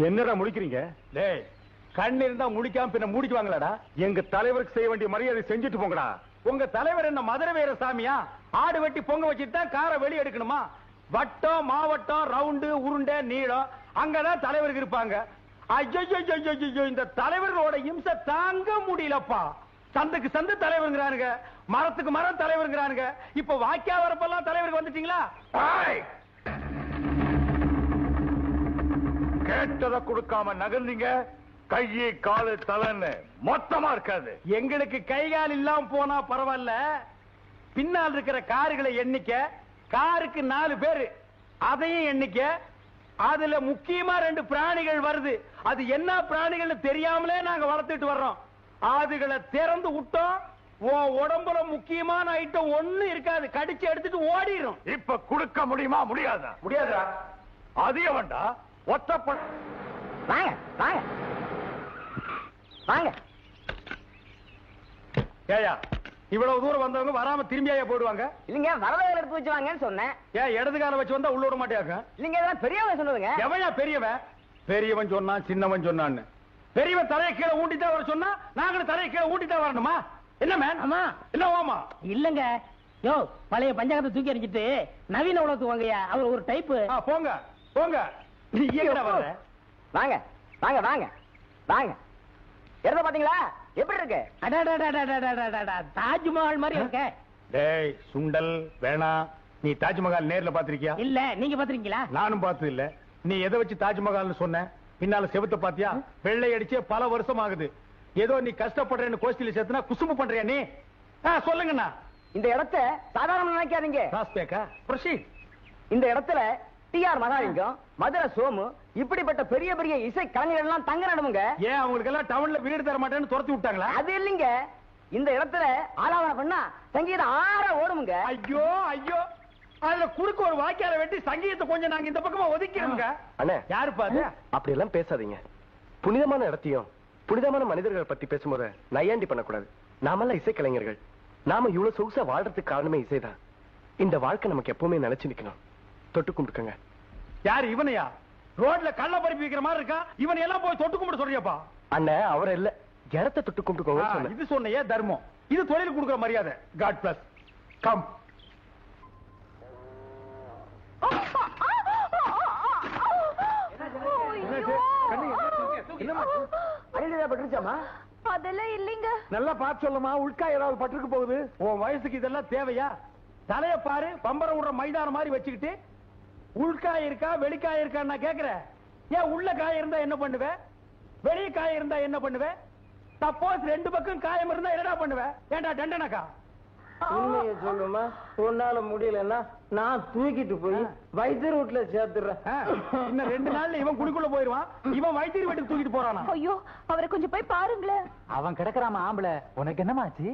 என்னடா முடிக்கிறீங்க? டேய், கண்ணு இருந்தா முடிக்காம பின்ன முடிக்குவாங்களாடா? எங்க தலைவருக்கு செய்ய வேண்டிய மரியாதை செஞ்சுட்டு போங்கடா. உங்க தலைவர் என்ன மதுரை வீர சாமியா? ஆடு வெட்டி பொங்க வச்சுட்டு தான் காரை வெளிய எடுக்கணுமா? வட்டம், மாவட்டம், ரவுண்டு, உருண்டை, நீளம் அங்கதான் தலைவருக்கு இருப்பாங்க. ஐயோ, இந்த தலைவர்களோட இம்சை தாங்க முடியலப்பா. சந்துக்கு சந்து தலைவருங்கிறானுங்க, மரத்துக்கு மரம் தலைவருங்கிறானுங்க. இப்ப வாக்கியா வரப்பெல்லாம் தலைவருக்கு வந்துட்டீங்களா? கேட்டதை கொடுக்காம நகர்ந்தீங்க, கையை காலு தலைன்னு மொத்தமா இருக்காது. எங்களுக்கு கை கால் இல்லாம போனா பரவாயில்ல, பின்னால் இருக்கிற கார்களை எண்ணிக்க, காருக்கு 4 பேரு அதையும் எண்ணிக்க. அதுல முக்கியமா 2 பிராணிகள் வருது. அது என்ன பிராணிகள் தெரியாமலே நாங்க வளர்த்துட்டு வர்றோம். அதுகளை திறந்து விட்டோம், உடம்புல முக்கியமான ஐட்டம் ஒண்ணு இருக்காது, கடிச்சு எடுத்துட்டு ஓடிடும். இப்ப கொடுக்க முடியுமா? முடியாதா? முடியாதா? அதிக வேண்டா ஒத்தப்ப. வாங்க வாங்க வாங்க. ஏயா, இவ்வளவு தூரம் வந்தவங்க வராம திரும்பியா போடுவாங்க? இல்லங்க, வரவேல எடுத்து வச்சு வாங்கன்னு சொன்னேன். ஏன் இடது கால வச்சு வந்தா உள்ள விட மாட்டியாங்க? இல்லங்க, இதெல்லாம் பெரியவங்க சொன்னதுங்க. எவயா பெரியவன்? பெரியவன் சொன்னான், சின்னவன் சொன்னான்னு. பெரியவன் தலையை கீழே ஊட்டிதான் வர சொன்னா நாங்களும் தலையை கீழே ஊட்டிதான் வரணுமா? என்ன மேன்? ஆமா. இல்ல ஓமா இல்லங்க, யோ பழைய பஞ்சாங்கத்தை தூக்கி எறிஞ்சிட்டு நவீன உலகத்துக்கு வாங்கயா. அவர் ஒரு டைப்பு. போங்க போங்க. நீ எங்கடா வர? வாங்க வாங்க வாங்க வாங்க. இடத்த பாத்தீங்களா எப்படி இருக்கு? அடடடடடடடடடா, தாஜ்மஹால் மாதிரி இருக்க. டேய் சுண்டல் வேணா. நீ தாஜ்மஹால் நேர்ல பாத்திருக்கியா? இல்ல, நீங்க பாத்திருக்கீங்களா? நானும் பார்த்தது இல்ல. நீ எதை வச்சு தாஜ்மஹால்னு சொன்ன? பின்னால செவத்த பாத்தியா? வெள்ளை அடிச்சே பல வருஷம் ஆகுது. ஏதோ நீ கஷ்டப்படுறேன்னு கோஷ்டில சேர்த்துனா குசும்பு பண்றியா நீ? சொல்லுங்கண்ணா. இந்த இடத்த சாதாரண நினைக்காதீங்க. இந்த இடத்துல டிஆர் மகாலிங்கம், மதுரை சோமு, இப்படிப்பட்ட பெரிய பெரிய இசை கலைஞர்கள் எல்லாம் தங்க நடமுங்க. ஏன் அவங்களுக்கு எல்லாம் டவுன்ல வீடு தர மாட்டேன்னு துரத்தி விட்டாங்களா? அது இல்லைங்க, இந்த இடத்துல ஆலாவன பண்ணா சங்கீதம் ஆற ஓடுமுங்க. ஐயோ ஐயோ, அதுல குறுக்கு ஒரு வாக்கியார வெட்டி சங்கீதத்தை கொஞ்சம் நாங்க இந்த பக்கமா ஒதுக்கிடுங்க. அண்ணே, யாரு பாரு அப்படி எல்லாம் பேசாதீங்க. புனிதமான இடத்தையும் புனிதமான மனிதர்களை பத்தி பேசும்போது நையாண்டி பண்ணக்கூடாது. நாமெல்லாம் இசைக்கலைஞர்கள். நாம இவ்வளவு சொகுசா வாழ்றதுக்கு காரணமே இசைதான். இந்த வாழ்க்கை நமக்கு எப்பவுமே நினைச்சு நிக்கணும். தொட்டு கும்பிட்டுக்கங்க. யாரு இவனையா? ரோட்ல கள்ள பறிப்பு வைக்கிற மாதிரி இருக்கா? இவனை எல்லாம் போய் தொட்டு கும்பிட்டு சொல்றியாப்பா? அண்ணே, அவரை இல்ல, இடத்தை தொட்டு கும்பிட்டுக்கோங்க. இது சொன்னையே தர்மம். இது தொழில் கொடுக்கிற மரியாதை. God bless. கம். அதெல்லாம் இல்லைங்க. நல்லா பார்த்து சொல்லுமா, உள்கா ஏதாவது பட்டுக்கு போகுது. உன் வயசுக்கு இதெல்லாம் தேவையா? தலைய பாரு, பம்பரம் விடுற மைதானம் மாதிரி வச்சுக்கிட்டு உள்காய் இருக்கா வெளிக்காய் இருக்கா நான் கேக்குறேன். ஏன் உள்ள காய் இருந்தா என்ன பண்ணுவேன்? வெளிய காய் இருந்தா என்ன பண்ணுவேன்? சப்போஸ் 2 பக்கம் காயம் இருந்தா என்னடா பண்ணுவேன்? ஏண்டா டண்டனக்கா? உண்மையை சொல்லுமா, உன்னால முடியலன்னா நான் தூக்கிட்டு போய் வைத்தியர் வீட்டுல சேர்த்துறேன். இன்னும் 2 நாள்ல இவன் குடிக்குள்ள போயிருவான். இவன் வைத்தியர் வீட்டுக்கு தூக்கிட்டு போறானா? ஐயோ, அவரை கொஞ்சம் போய் பாருங்களேன். அவன் கிடக்குறாம ஆம்பளை. உனக்கு என்னமாச்சு?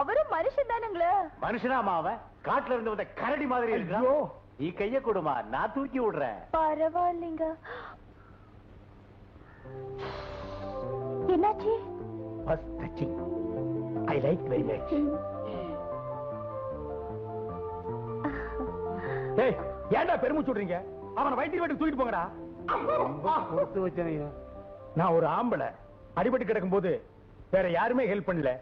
அவரும் மனுஷன் தானுங்களே. மனுஷனாமா அவன்? காட்டுல இருந்து வந்த கரடி மாதிரி இருக்கு. நீ கைய கொடுமா, நான் தூக்கி விடுறேன். பரவாயில்லைங்க. என்னாச்சு? First touching. I like very much. ஏய், ஏன்டா பெருமூச்சு விடுறீங்க? அவனை வைத்தியர் வீட்டுக்கு தூக்கிட்டு போங்கடா. கொடுத்து வச்சனையா? நான் ஒரு ஆம்பளை, அடிபட்டு கிடக்கும் போது வேற யாருமே ஹெல்ப் பண்ணல.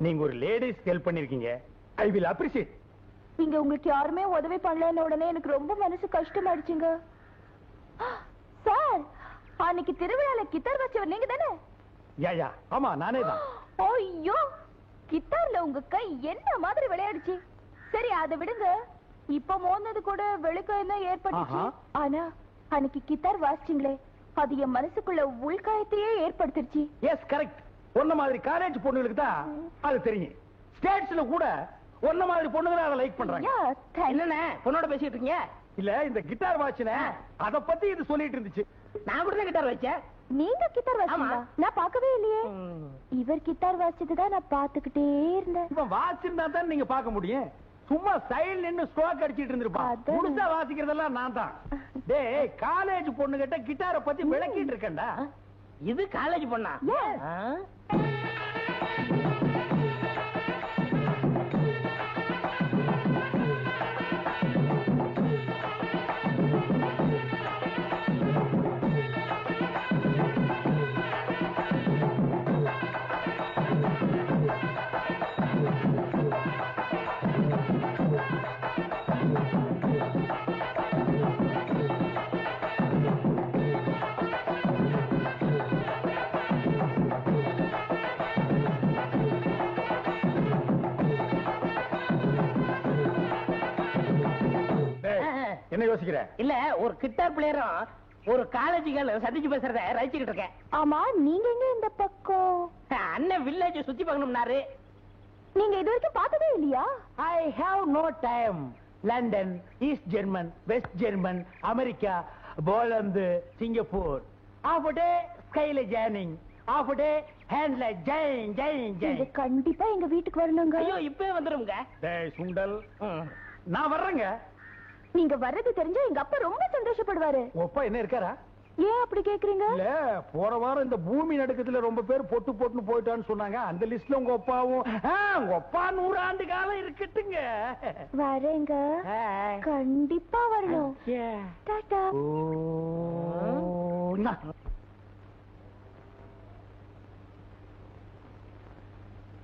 நீங்க ஒரு லேடிஸ் ஹெல்ப் பண்ணிருக்கீங்க. I will appreciate. நீங்க உங்களுக்கு யாருமே உதவி பண்ணலன்னு உடனே எனக்கு ரொம்ப மனசு கஷ்டமாயிடுச்சுங்க. சார், அன்னைக்கு திருவிழால கிட்டார் வச்சவர் நீங்க தானே? யா, ஆமா நானே தான். ஐயோ, கிட்டார்ல உங்க கை என்ன மாதிரி விளையாடுச்சு. சரி, அதை விடுங்க. இப்ப மோந்தது கூட வெளிக்காயம் தான் ஏற்பட்டுச்சு. ஆனா அன்னைக்கு கிட்டார் வாசிச்சிங்களே, அது என் மனசுக்குள்ள உள்காயத்தையே ஏற்படுத்திருச்சு. S, correct. ஒன்ன மாதிரி காலேஜ் பொண்ணுங்களுக்கு தான் அது தெரியும். ஸ்டேட்ஸ்ல கூட ஒன்ன மாதிரி பொண்ணுங்க அதை லைக் பண்றாங்க. இல்லண்ணே, பொண்ணோட பேசிட்டு இருக்கீங்க? இல்ல, இந்த கிட்டார் வாட்சின அத பத்தி இது சொல்லிட்டு இருந்துச்சு. நான் கூட தான் கிட்டார் வச்சேன். நீங்க கிட்டார் வாசிச்சீங்களா? நான் பார்க்கவே இல்லையே. இவர் கிட்டார் வாசிச்சதுதான் நான் பாத்துக்கிட்டே இருந்தேன். இவன் வாசிச்சிருந்தா தான் நீங்க பார்க்க முடியும். சும்மா சைடுல நின்னு ஸ்ட்ரோக் அடிச்சிட்டு இருந்திருப்பான். முழுசா வாசிக்கிறதெல்லாம் நான் தான். டேய், காலேஜ் பொண்ணு கிட்ட கிட்டாரை பத்தி விளக்கிட்டு இருக்கேன்டா. இது காலேஜ் பொண்ணா? என்ன யோசிக்கிற? இல்ல ஒரு கிட்டார் பிளேயரும் ஒரு காலேஜ் கேர்ள் சந்திச்சு பேசுறத ரசிச்சுக்கிட்டு இருக்கேன். ஆமா, நீங்க எங்க இந்த பக்கம்? அண்ணன் வில்லேஜ் சுத்தி பார்க்கணும்னாரு. நீங்க இது வரைக்கும் பார்த்ததே இல்லையா? I have no time. London, east German, west German, America, Poland, Singapore. ஆஃப் டே ஸ்கைல ஜானிங், ஆஃப் டே ஹேண்ட்ல ஜெயின் ஜெயின் நீங்க ஜெயின். கண்டிப்பா எங்க வீட்டுக்கு வரணுங்க. ஐயோ இப்பவே வந்துருங்க. டேய் சுண்டல், நான் வர்றேங்க. நீங்க வர்றது தெரிஞ்சா எங்க அப்பா ரொம்ப சந்தோஷப்படுவாரு. ஒப்பா என்ன இருக்காரா? ஏன் அப்படி கேக்குறீங்க? இல்ல, போன வாரம் இந்த பூமி நடுக்கத்துல ரொம்ப பேர் போட்டுன்னு போயிட்டான்னு சொன்னாங்க. அந்த லிஸ்ட்ல உங்க அப்பாவும் உங்க அப்பா 100 ஆண்டு காலம் இருக்கட்டுங்க. வரேங்க, கண்டிப்பா வரணும். டாடா.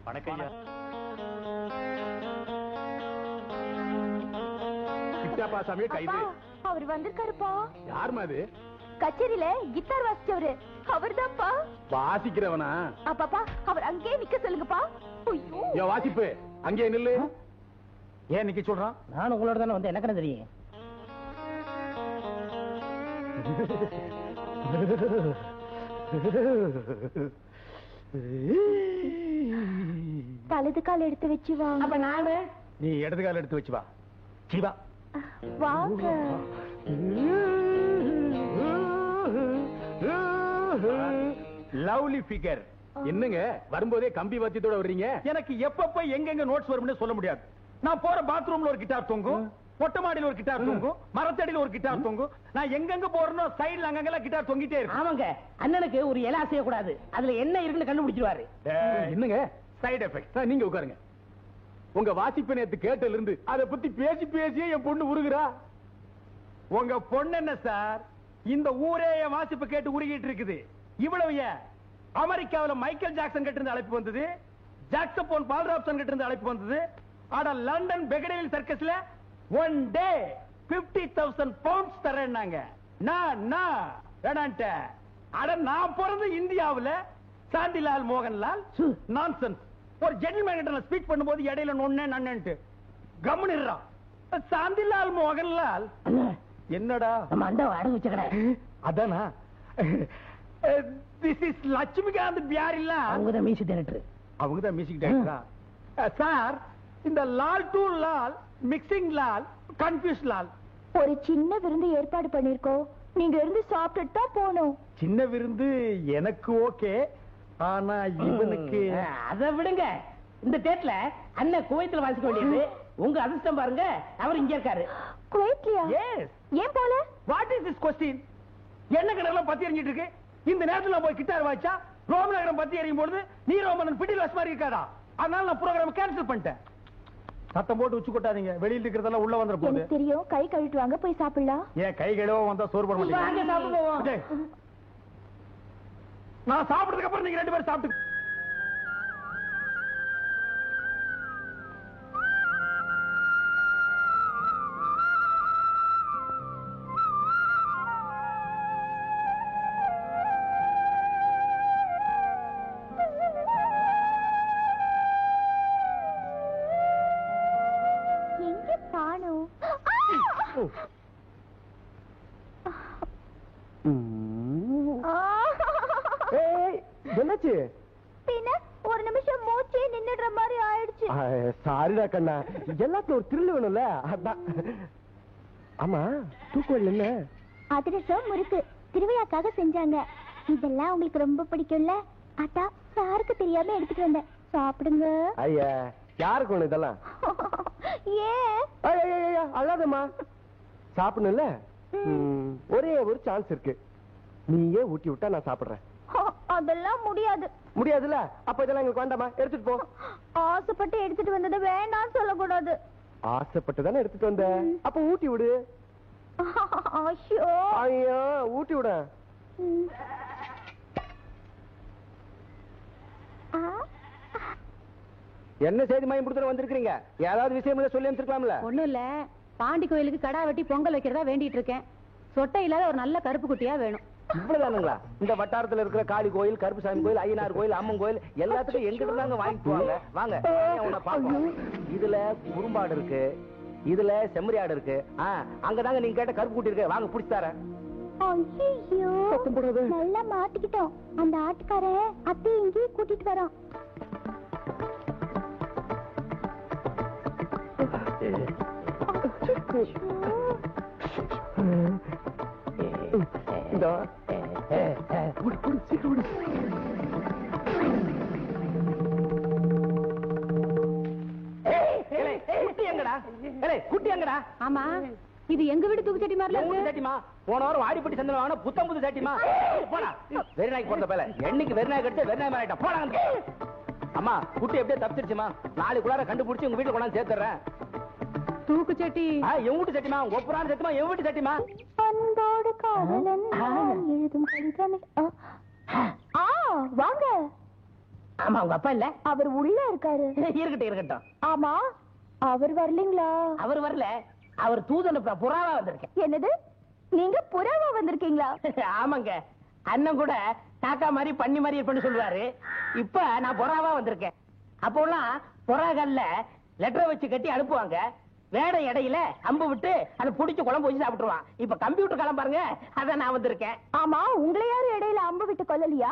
வணக்கம் ஐயா. கிட்டாப்பா சாமியே கைது. அப்பா, அவர் வந்திருக்காருப்பா. யாருமா அது? கச்சேரியில கிட்டார் வாசிச்சவரு அவர்தான்ப்பா. வாசிக்கிறவனா? அப்பாப்பா, அவர் அங்கேயே நிக்க சொல்லுங்கப்பா. ஐயோ, வாசிப்பு அங்கே நில்லு. ஏன் நிக்க சொல்றான்? நான் உங்களோட தானே வந்து எனக்கு என்ன தெரியும்? வலது கால் எடுத்து வச்சு வாங்க. அப்ப நானு நீ இடது கால எடுத்து வச்சு வா. சிவா வாங்க. Lovely figure. என்னங்க வரும்போதே கம்பி வாத்தியத்தோட வர்றீங்க? எனக்கு எப்பப்ப எங்கெங்க நோட்ஸ் வரும்னு சொல்ல முடியாது. நான் போற பாத்ரூம்ல ஒரு கிட்டார் தொங்கும், மொட்டை மாடியில ஒரு கிட்டார் தொங்கும், மரத்தடியில ஒரு கிட்டார் தொங்கும். நான் எங்கெங்க போறனோ சைடுல அங்கங்கெல்லாம் கிட்டார் தொங்கிட்டே இருக்கு. ஆமாங்க, அண்ணனுக்கு ஒரு இலை செய்ய கூடாது. அதுல என்ன இருக்குன்னு கண்டுபிடிச்சிருவாரு. என்னங்க சைடு எஃபெக்ட்? நீங்க உட்காருங்க. உங்க வாசிப்பு நேத்து கேட்டல இருந்து அதை பத்தி பேசி பேசியே என் பொண்ணு உருகுறா. உங்க பொண்ணு என்ன சார், இந்த ஊரே என் வாசிப்பு கேட்டு உருகிட்டு இருக்குது. இவ்வளவு ஏன், அமெரிக்காவில் மைக்கேல் ஜாக்சன் கிட்ட இருந்து அழைப்பு வந்தது, ஜாக்சபோன் பால்ராப்சன் கிட்ட இருந்து அழைப்பு வந்தது. ஆனா லண்டன் பெகடேல் சர்க்கஸ்ல ஒன் டே 50,000 பவுண்ட்ஸ் தரேன்னாங்க. நான் வேணான்ட்டேன். அட நான் பிறந்த இந்தியாவுல சாந்திலால் மோகன்லால் நான்சென்ஸ். ஒரு ஜென்டில்மேன் கிட்ட நான் ஸ்பீச் பண்ணும்போது இடையில நொண்ணே நன்னேன்ட்டு கம்முனிடுறான். சாந்திலால் மோகன்லால் என்னடா நம்ம அண்டாவை அடகு வச்ச கடை அதானா? This is Laxmikant Pyarelal. அவங்கதான் மியூசிக் டைரக்டர். அவங்கதான் மியூசிக் டைரக்டரா? சார், இந்த Lal to Lal, mixing Lal, confuse Lal. ஒரு சின்ன விருந்து ஏற்பாடு பண்ணிருக்கோம். நீங்க இருந்து சாப்பிட்டுட்டு தான் போகணும். சின்ன விருந்து எனக்கு ஓகே, ஆனா இவனுக்கு அதை விடுங்க. இந்த டேட்ல அண்ணன் குவைத்துல வாசிக்க வேண்டியது. உங்க அதிர்ஷ்டம் பாருங்க, அவர் இங்க இருக்காரு. குவைத்லியா? எஸ். ஏன் போல? What is this question? என்ன கடலாம் பத்தி எரிஞ்சிட்டு இருக்கு. இந்த நேரத்துல போய் கிட்டார் வாச்சா ரோமநகரம் பத்தி எரியும் பொழுது நீ ரோமன் பிடில் வாஸ் மாதிரி இருக்காதா? அதனால நான் ப்ரோகிராம் கேன்சல் பண்ணிட்டேன். சத்தம் போட்டு உச்சி கொட்டாதீங்க, வெளியில இருக்கிறதெல்லாம் உள்ள வந்துற போகுது. எனக்கு தெரியும், கை கழுவிட்டு வாங்க, போய் சாப்பிடலாம். ஏன் கை கழுவ வந்தா சோறு போட வாங்க, மாட்டீங்க? சாப்பிடுவோம். நான் சாப்பிட்டதுக்கு அப்புறம் நீங்க 2 பேரும் சாப்பிட்டு. எங்க காணோம்? என்னாச்சு? பின்ன ஒரு நிமிஷம் மூச்சே நின்னுடுற மாதிரி ஆயிடுச்சு. சாரிடா கண்ணா, எல்லாத்துக்கும் ஒரு த்ரில் வேணும்ல, அதான். ஆமா, தூக்குவல் என்ன? அதிரசம் முறுக்கு திருவிழாக்காக செஞ்சாங்க. இதெல்லாம் உங்களுக்கு ரொம்ப பிடிக்கும்ல, அதான் யாருக்கு தெரியாம எடுத்துட்டு வந்தேன். சாப்பிடுங்க. ஐயா, யாருக்கு ஒண்ணு இதெல்லாம்? ஏன் அழாதம்மா, சாப்பிடணும்ல. ஒரே ஒரு சான்ஸ் இருக்கு, நீயே ஊட்டி விட்டா நான் சாப்பிடுறேன். அதெல்லாம் முடியாது. முடியாதுல்ல? அப்ப இதெல்லாம் எங்களுக்கு வேண்டாமா, எடுத்துட்டு போ. ஆசைப்பட்டு எடுத்துட்டு வந்ததை வேணாம்னு சொல்லக்கூடாது. ஆசைப்பட்டு தானே எடுத்துட்டு வந்த, அப்ப ஊட்டி விடு. ஐயோ, ஐயா, ஊட்டி விட. என்ன செய்தி மயம் கொடுத்து வந்திருக்கீங்க? ஏதாவது விஷயம் சொல்லி அனுப்பிச்சிருக்கலாம்ல? ஒண்ணும் இல்ல, பாண்டி கோயிலுக்கு கடா வெட்டி பொங்கல் வைக்கிறதா வேண்டிட்டு இருக்கேன். சொட்டை இல்லாத ஒரு நல்ல கருப்பு குட்டியா வேணும். இவ்வளவுதானுங்களா? இந்த வட்டாரத்துல இருக்கிற காளி கோயில், கருப்புசாமி கோயில், ஐயனார் கோயில், அம்மன் கோயில் எல்லாத்துக்கும் எங்கிட்ட தாங்க வாங்கிட்டு போவாங்க. வாங்க, உன்னை பார்ப்போம். இதுல குறும்பாடு இருக்கு, இதுல செம்மறி ஆடு இருக்கு. அங்கதாங்க நீங்க கேட்ட கருப்பு குட்டி இருக்கு. வாங்க புடிச்சு தரேன். ஐயோ நல்லா மாட்டிக்கிட்டோம். அந்த ஆட்டுக்காரன் அத்தையும் இங்கேயும் கூட்டிட்டு வரோம். குட்டி எங்கடா? ஆமா, இது எங்க வீடு தூக்கு சட்டி மாதிரி இருக்கு. சட்டிமா போன வாரம் வாடிப்பட்டி சந்தை வாங்கின புத்தம் புது சட்டிமா. போடா வெறிநாய்க்கு போட்ட பேல என்னைக்கு வெறிநாய் கடிச்சு வெறிநாய் மாறிட்டா. போடாங்க. அம்மா குட்டி எப்படியே தப்பிச்சிருச்சுமா. நாளைக்குள்ளார கண்டுபிடிச்சு உங்க வீட்டுல கொண்டாந்து சேர்த்துறேன். தூக்கு சட்டி என் வீட்டு சட்டிமா. ஒப்புறான சட்டிமா என் வீட்டு சட்டிமா. அன்போடு காதலன் எழுதும் கடிதமே. வாங்க. ஆமா, உங்க அப்பா இல்ல? அவர் உள்ள இருக்காரு. இருக்கட்டும் இருக்கட்டும். ஆமா, அவர் வரலீங்களா? அவர் வரல, அவர் தூதன் புறாவா வந்திருக்கேன். என்னது, நீங்க புறாவா வந்திருக்கீங்களா? ஆமாங்க, அண்ணன் கூட காக்கா மாதிரி பண்ணி மாதிரி இருப்பேன்னு சொல்லுவாரு. இப்ப நான் புறாவா வந்திருக்கேன். அப்போலாம் புறாக்கல்ல லெட்டரை வச்சு கட்டி அனுப்புவாங்க. வேட இடையில அம்பு விட்டு அதை புடிச்சு குழம்பு வச்சு சாப்பிட்டுருவான். இப்ப கம்ப்யூட்டர் காலம் பாருங்க, அதான் நான் வந்திருக்கேன். ஆமா, உங்களை யாரும் இடையில அம்பு விட்டு கொல்லலையா?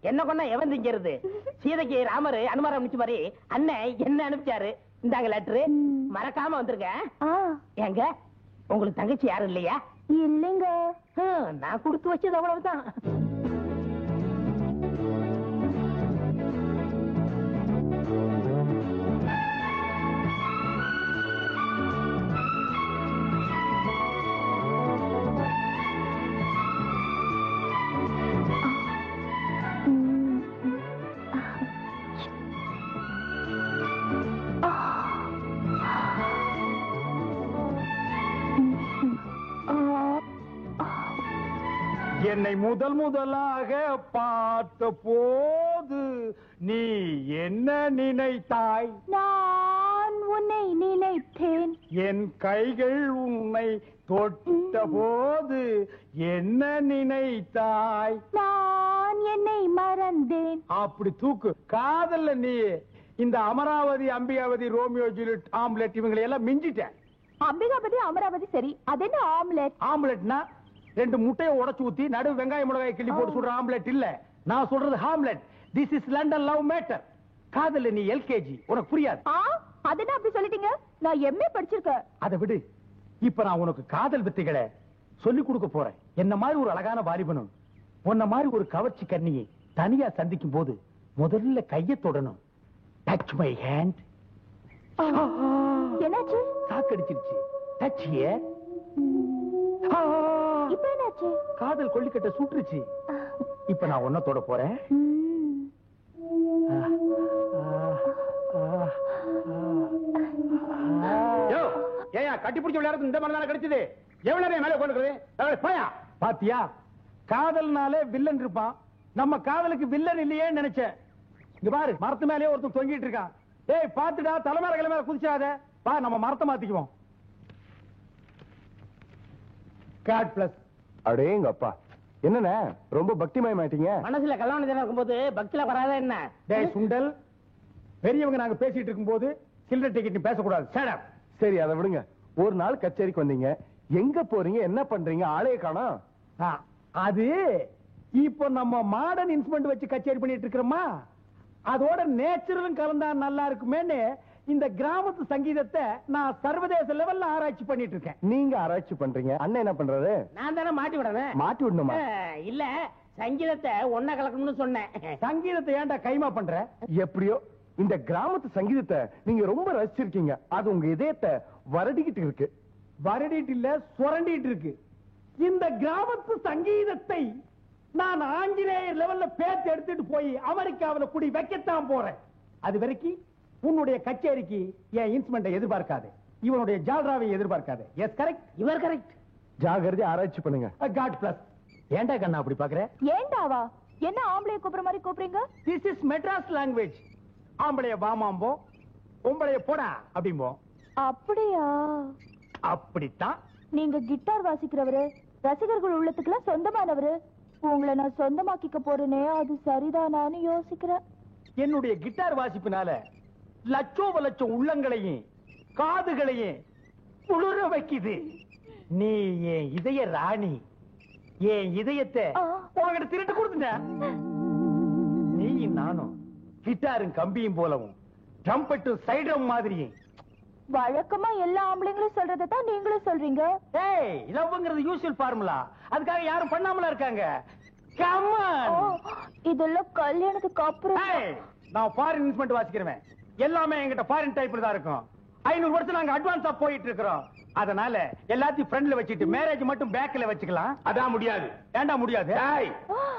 என்ன கொண்டா எவன் திங்கிறது? சீதைக்கு ராமர் அனுமாரம் அனுப்பிச்ச மாதிரி அண்ணன் என்ன அனுப்பிச்சாரு. இந்தாங்க லெட்டரு, மறக்காம வந்துருங்க. ஏங்க, உங்களுக்கு தங்கச்சி யாரும் இல்லையா? இல்லைங்க. நான் கொடுத்து வச்சது அவ்வளவுதான். என்னை முதல் முதலாக பார்த்த போது நீ என்ன நினைத்தாய்? நான் உன்னை நினைத்தேன். என் கைகள் உன்னை தொட்ட போது என்ன நினைத்தாய்? நான் என்னை மறந்தேன். அப்படி தூக்கு. காதல்ல நீ இந்த Amaravathi, Ambikavathi, Romeo Juliet, omelette இவங்களை எல்லாம் மிஞ்சிட்ட. அம்பிகாபதி அமராவதி சரி, அது என்ன ஆம்லெட்? ஆம்லெட்னா 2 முட்டையை உடைச்சு ஊத்தி நடு வெங்காய மிளகாய் கிள்ளி போட்டு சுடுற ஆம்லெட் இல்ல. நான் சொல்றது Hamlet. This is London love matter. காதல்ல நீ எல்கேஜி, உனக்கு புரியாது. அது என்ன அப்படி சொல்லிட்டீங்க? நான் எம்ஏ படிச்சிருக்கேன். அதை விடு. இப்ப நான் உனக்கு காதல் வித்தைகளை சொல்லி கொடுக்க போறேன். என்ன மாதிரி ஒரு அழகான வாலிபனும் உன்ன மாதிரி ஒரு கவர்ச்சி கண்ணியை தனியா சந்திக்கும் போது முதல்ல கையை தொடணும். Touch my hand. என்னாச்சு? சாக்கடிச்சிருச்சு. Touch here. இப்ப என்னாச்சு? காதல் கொல்லிக்கட்ட சுட்டுருச்சு. இப்ப நான் உன்ன தொட போறேன். ஏயா கட்டி பிடிச்ச விளையாடுறது இந்த மாதிரி தானே கிடைச்சது? எவ்வளவு நேரம் மேலே உட்காந்துக்கிறது? போயா. பாத்தியா, காதல்னாலே வில்லன் இருப்பான். நம்ம காதலுக்கு வில்லன் இல்லையே நினைச்சேன். இங்க பாரு, மரத்து மேலேயே ஒருத்தன் தொங்கிட்டு இருக்கான். ஏய் பாத்துடா, தலைமையில கிளம்ப குதிச்சாத. பா, நம்ம மரத்தை மாத்திக்குவோம். God plus. அடேங்க அப்பா, என்னண்ணே ரொம்ப பக்திமயமாயிட்டீங்க? மனசுல கல்யாணம் இருக்கும்போது பக்தியில வராத என்ன? டேய் சுண்டல், பெரியவங்க நாங்க பேசிட்டு இருக்கும்போது சில்லறை டிக்கெட் பேசக்கூடாது. சரி, அதை விடுங்க. ஒரு நாள் கச்சேரிக்கு வந்தீங்க, எங்க போறீங்க, என்ன பண்றீங்க, ஆளைய காணோம். அது இப்போ நம்ம மாடர்ன் இன்ஸ்ட்ருமெண்ட் வச்சு கச்சேரி பண்ணிட்டு இருக்கிறோமா, அதோட நேச்சுரலும் கலந்தா நல்லா இருக்குமேன்னு இந்த கிராமத்து சங்கீதத்தை நான் சர்வதேச லெவல்ல ஆராய்ச்சி பண்ணிட்டு இருக்கேன். நீங்க ஆராய்ச்சி பண்றீங்க, அண்ணன் என்ன பண்றாரு? நான் தானே மாட்டி விடுறேன். மாட்டி விடணுமா? இல்ல, சங்கீதத்தை ஒன்ன கலக்கணும்னு சொன்னேன். சங்கீதத்தை ஏன்டா கைமா பண்ற? எப்படியோ இந்த கிராமத்து சங்கீதத்தை நீங்க ரொம்ப ரசிச்சிருக்கீங்க. அது உங்க இதயத்தை வருடிக்கிட்டு இருக்கு. வருடிட்டு இல்ல, சுரண்டிட்டு இருக்கு. இந்த கிராமத்து சங்கீதத்தை நான் ஆங்கிலேயர் லெவல்ல பேத்து எடுத்துட்டு போய் அமெரிக்காவில குடி வைக்கத்தான் போறேன். அது வரைக்கும் உன்னுடைய கச்சேரிக்கு என் இன்ஸ்ட்ருமெண்ட்டை எதிர்பார்க்காது, இவனுடைய ஜால்ராவை எதிர்பார்க்காது. Yes correct, your correct. ஜாகிரதை ஆராய்ச்சி பண்ணுங்க. God bless. ஏண்டா கண்ணா அப்படி பாக்குற? ஏண்டாவா? என்ன ஆம்பளைய கூப்பிடுற மாதிரி கூப்பிடுறீங்க? This is Madras language. ஆம்பளைய வாமாம்போ, பொம்பளைய போடா அப்படிம்போ. அப்படியா? அப்படித்தான். நீங்க கிட்டார் வாசிக்கிறவரு, ரசிகர்கள் உள்ளத்துக்குலாம் சொந்தமானவரு. உங்களை நான் சொந்தமாக்கிக்க போறேனே, அது சரிதானான்னு யோசிக்கிறேன். என்னுடைய கிட்டார் வாசிப்பினால லட்சோப லட்சம் உள்ளங்களையும் காதுகளையும் குளிர வைக்குது. நீ என் இதய ராணி, என் இதயத்தை உங்ககிட்ட திருட்டு கொடுத்துட்டேன். நீயும் நானும் கிட்டாரும் கம்பியும் போலவும் ட்ரம்பெட்டும் சைடும் மாதிரியே. வழக்கமா எல்லா ஆம்பளைங்களும் சொல்றதை தான் நீங்களும் சொல்றீங்க. ஏய், லவ்ங்கிறது யூசுவல் ஃபார்முலா. அதுக்காக யாரும் பண்ணாமலா இருக்காங்க. Come on. இதெல்லாம் கல்யாணத்துக்கு அப்புறம். நான் ஃபாரின் இன்ஸ்ட்ருமெண்ட் வாசிக்கிறேன். எல்லாமே என்கிட்ட ஃபாரின் டைப்ல தான் இருக்கும். 500 வருஷம் நாங்க அட்வான்ஸா போயிட்டு இருக்கிறோம். அதனால எல்லாத்தையும் ஃப்ரண்ட்ல வச்சிட்டு மேரேஜ் மட்டும் பேக்ல வச்சுக்கலாம். அதான் முடியாது. ஏண்டா முடியாது?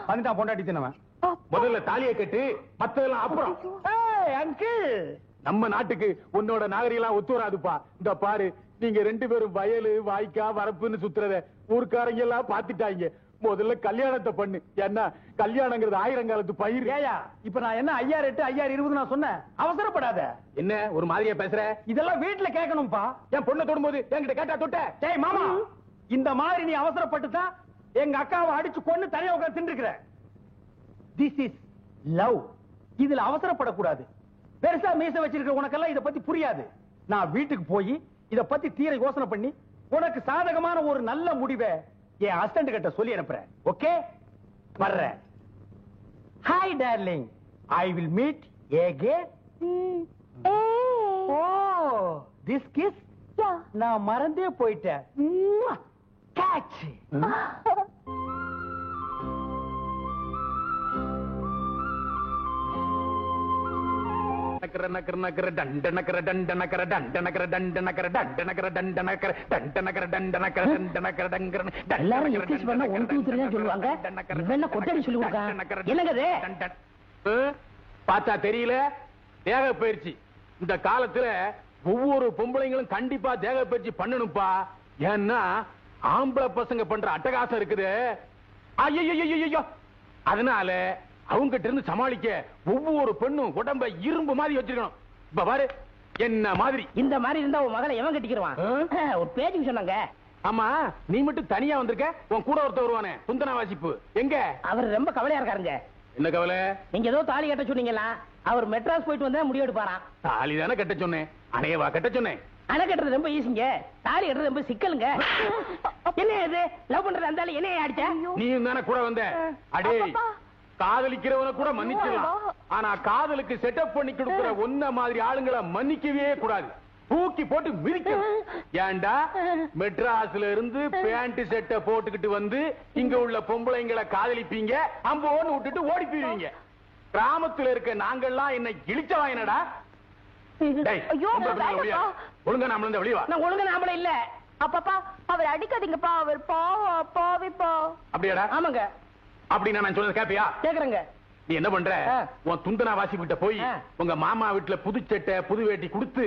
வந்துட்டான் பொண்டாட்டி தினவன். முதல்ல தாலியை கட்டு, மத்ததெல்லாம் அப்புறம். அங்கிள், நம்ம நாட்டுக்கு உன்னோட நாகரிகம் ஒத்து வராதுப்பா. இந்த பாரு, நீங்க 2 பேரும் வயலு வாய்க்கா வரப்புன்னு சுத்துறத ஊர்க்காரங்க எல்லாம் பாத்துட்டாங்க. முதல்ல கல்யாணத்தை பண்ணு. என்ன கல்யாணங்கிறது 1000 காலத்து பயிர். ஏயா இப்ப நான் என்ன 5008 5020 நான் சொன்னேன்? அவசரப்படாத. என்ன ஒரு மாதிரியா பேசுற? இதெல்லாம் வீட்டுல கேட்கணும்பா. என் பொண்ணை தொடும்போது என்கிட்ட கேட்டா தொட்ட? டேய் மாமா, இந்த மாதிரி நீ அவசரப்பட்டுதான் எங்க அக்காவை அடிச்சு கொன்னு தனியா உட்கார்ந்து தின்றுக்கிற. This is love. இதுல அவசரப்படக்கூடாது. பெருசா மீச வச்சிருக்கிற உனக்கெல்லாம் இத பத்தி புரியாது. நான் வீட்டுக்கு போய் இத பத்தி தீர யோசனை பண்ணி உனக்கு சாதகமான ஒரு நல்ல முடிவை என் அசிஸ்டன்ட் கிட்ட சொல்லி அனுப்புறேன். ஓகே, வர்றேன். Hi darling, I will meet again. Oh, this kiss நான் மறந்தே போயிட்டேன். கேட்ச். எல்லாரும் எக்ஸஸ் பண்ணா 1 2 3 தான் சொல்லுவாங்க. இவன் கொட்டடி சொல்லி கொடுக்க. என்னங்க பார்த்தா தெரியல? தேக பயிற்சி. இந்த காலத்துல ஒவ்வொரு பொம்பளைங்களும் கண்டிப்பா தேக பயிற்சி பண்ணணும்பா. ஏன்னா ஆம்பளை பசங்க பண்ற அட்டகாசம் இருக்குது. ஐயோ, அதனால அவங்கிட்ட இருந்து சமாளிக்க ஒவ்வொரு பெண்ணும் உடம்ப இரும்பு மாதிரி வச்சிருக்கணும். இப்ப பாரு என்ன மாதிரி. இந்த மாதிரி இருந்தா உன் மகளை எவன் கட்டிக்கிறான்? ஒரு பேச்சுக்கு சொன்னாங்க. ஆமா, நீ மட்டும் தனியா வந்திருக்க. உன் கூட ஒருத்தர் வருவானே, குந்தனா வாசிப்பு, எங்க? அவர் ரொம்ப கவலையா இருக்காருங்க. என்ன கவலை? நீங்க ஏதோ தாலி கட்ட சொன்னீங்களா? அவர் மெட்ராஸ் போயிட்டு வந்தா முடிவு எடுப்பாராம். தாலி தானே கட்ட சொன்னேன், அணையவா கட்ட சொன்னேன். அணை கட்டுறது ரொம்ப ஈஸிங்க, தாலி கட்டுறது ரொம்ப சிக்கலுங்க. என்ன இது லவ் பண்றது? அந்த என்ன அடிச்ச? நீ தானே கூட வந்த. அடே, காதலிக்கிறவன கூட மன்னிச்சிடலாம். ஆனா காதலுக்கு செட்டப் பண்ணி கொடுக்கிற ஒன்ன மாதிரி ஆளுங்களை மன்னிக்கவே கூடாது. தூக்கி போட்டு மிதிக்கணும். ஏண்டா மெட்ராஸ்ல இருந்து பேண்ட் செட்டை போட்டுக்கிட்டு வந்து இங்க உள்ள பொம்பளைங்களை காதலிப்பீங்க, அம்போன்னு விட்டுட்டு ஓடி போயிருவீங்க. கிராமத்துல இருக்க நாங்கெல்லாம் என்ன இழிச்ச வாயினடா. ஒழுங்கா நாம இருந்து வெளியே வா. நான் ஒழுங்கா நாமள இல்ல. அப்பப்பா, அவர் அடிக்காதீங்கப்பா, அவர் பாவிப்பா. அப்படியாடா? ஆமாங்க. அப்படின்னா நான் சொல்றது கேப்பியா? கேக்குறேங்க. நீ என்ன பண்ற? உன் துந்தனா வாசி கிட்ட போய் உங்க மாமா வீட்டுல புது சட்டை புது வேட்டி கொடுத்து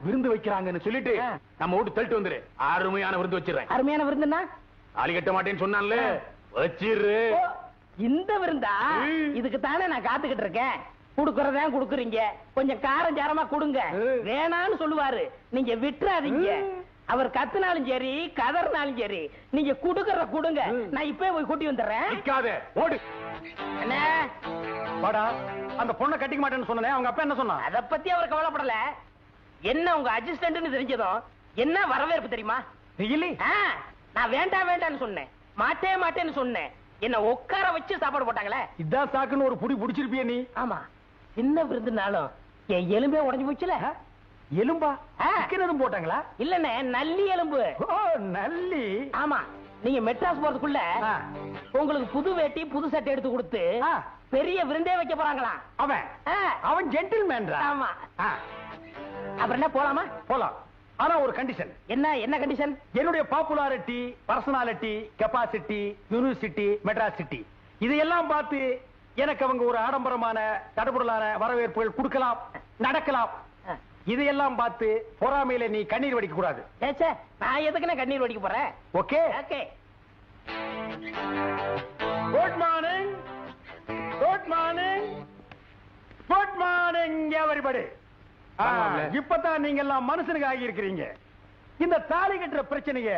விருந்து வைக்கிறாங்கன்னு சொல்லிட்டு நம்ம வீட்டு தள்ளிட்டு வந்துரு. அருமையான விருந்து வச்சிடறேன். அருமையான விருந்துன்னா? தாலி கட்ட மாட்டேன்னு சொன்னான்ல, வச்சிரு. இந்த விருந்தா? இதுக்கு தானே நான் காத்துக்கிட்டு இருக்கேன். குடுக்கறதா குடுக்குறீங்க, கொஞ்சம் காரம் சாரமா கொடுங்க. வேணான்னு சொல்லுவாரு, நீங்க விட்டுறாதீங்க. அவர் கத்துனாலும் சரி கதறினாலும் சரி நீங்க குடுக்கற குடுங்க. நான் இப்பவே போய் கூட்டி வந்துடுறேன். நிக்காதே, ஓடு. என்ன வாடா, அந்த பொண்ணை கட்டிக்க மாட்டேன்னு சொன்னேன். அவங்க அப்பா என்ன சொன்னா? அத பத்தி அவர் கவலைப்படல. என்ன உங்க அசிஸ்டன்ட்னு தெரிஞ்சதும் என்ன வரவேற்பு தெரியுமா? நான் வேண்டாம் வேண்டாம்னு சொன்னேன், மாட்டேன்னு சொன்னேன். என்ன உட்கார வச்சு சாப்பாடு போட்டாங்களே. இதான் சாக்குன்னு ஒரு புடி புடிச்சிருப்பிய நீ. ஆமா, சின்ன விருந்துனாலும் என் எலும்பே உடைஞ்சு போச்சுல. எலும்பா? சிக்கனும் போட்டாங்களா? இல்லண்ணே, நல்லி எலும்பு. நல்லி? ஆமா. நீங்க மெட்ராஸ் போறதுக்குள்ள உங்களுக்கு புது வேட்டி புது சட்டை எடுத்து கொடுத்து பெரிய விருந்தே வைக்க போறாங்களா. அவன் ஜென்டில்மேன். ஆமா. அப்புறம் என்ன, போலாமா? போலாம். ஆனா ஒரு கண்டிஷன். என்ன கண்டிஷன்? என்னுடைய popularity, personality, capacity, university, Madras city இதையெல்லாம் பார்த்து எனக்கு அவங்க ஒரு ஆடம்பரமான தடபுடலான வரவேற்புகள் கொடுக்கலாம், நடக்கலாம். இதையெல்லாம் பார்த்து பொறாமையில நீ கண்ணீர் வடிக்க கூடாது. நான் எதுக்குன்னு கண்ணீர் வடிக்க போறேன்? Okay okay. Good morning, good morning, good morning everybody. இப்பதான் நீங்க எல்லாம் மனுஷனுக்கு ஆகி இருக்கிறீங்க. இந்த தாலி கட்டுற பிரச்சனைய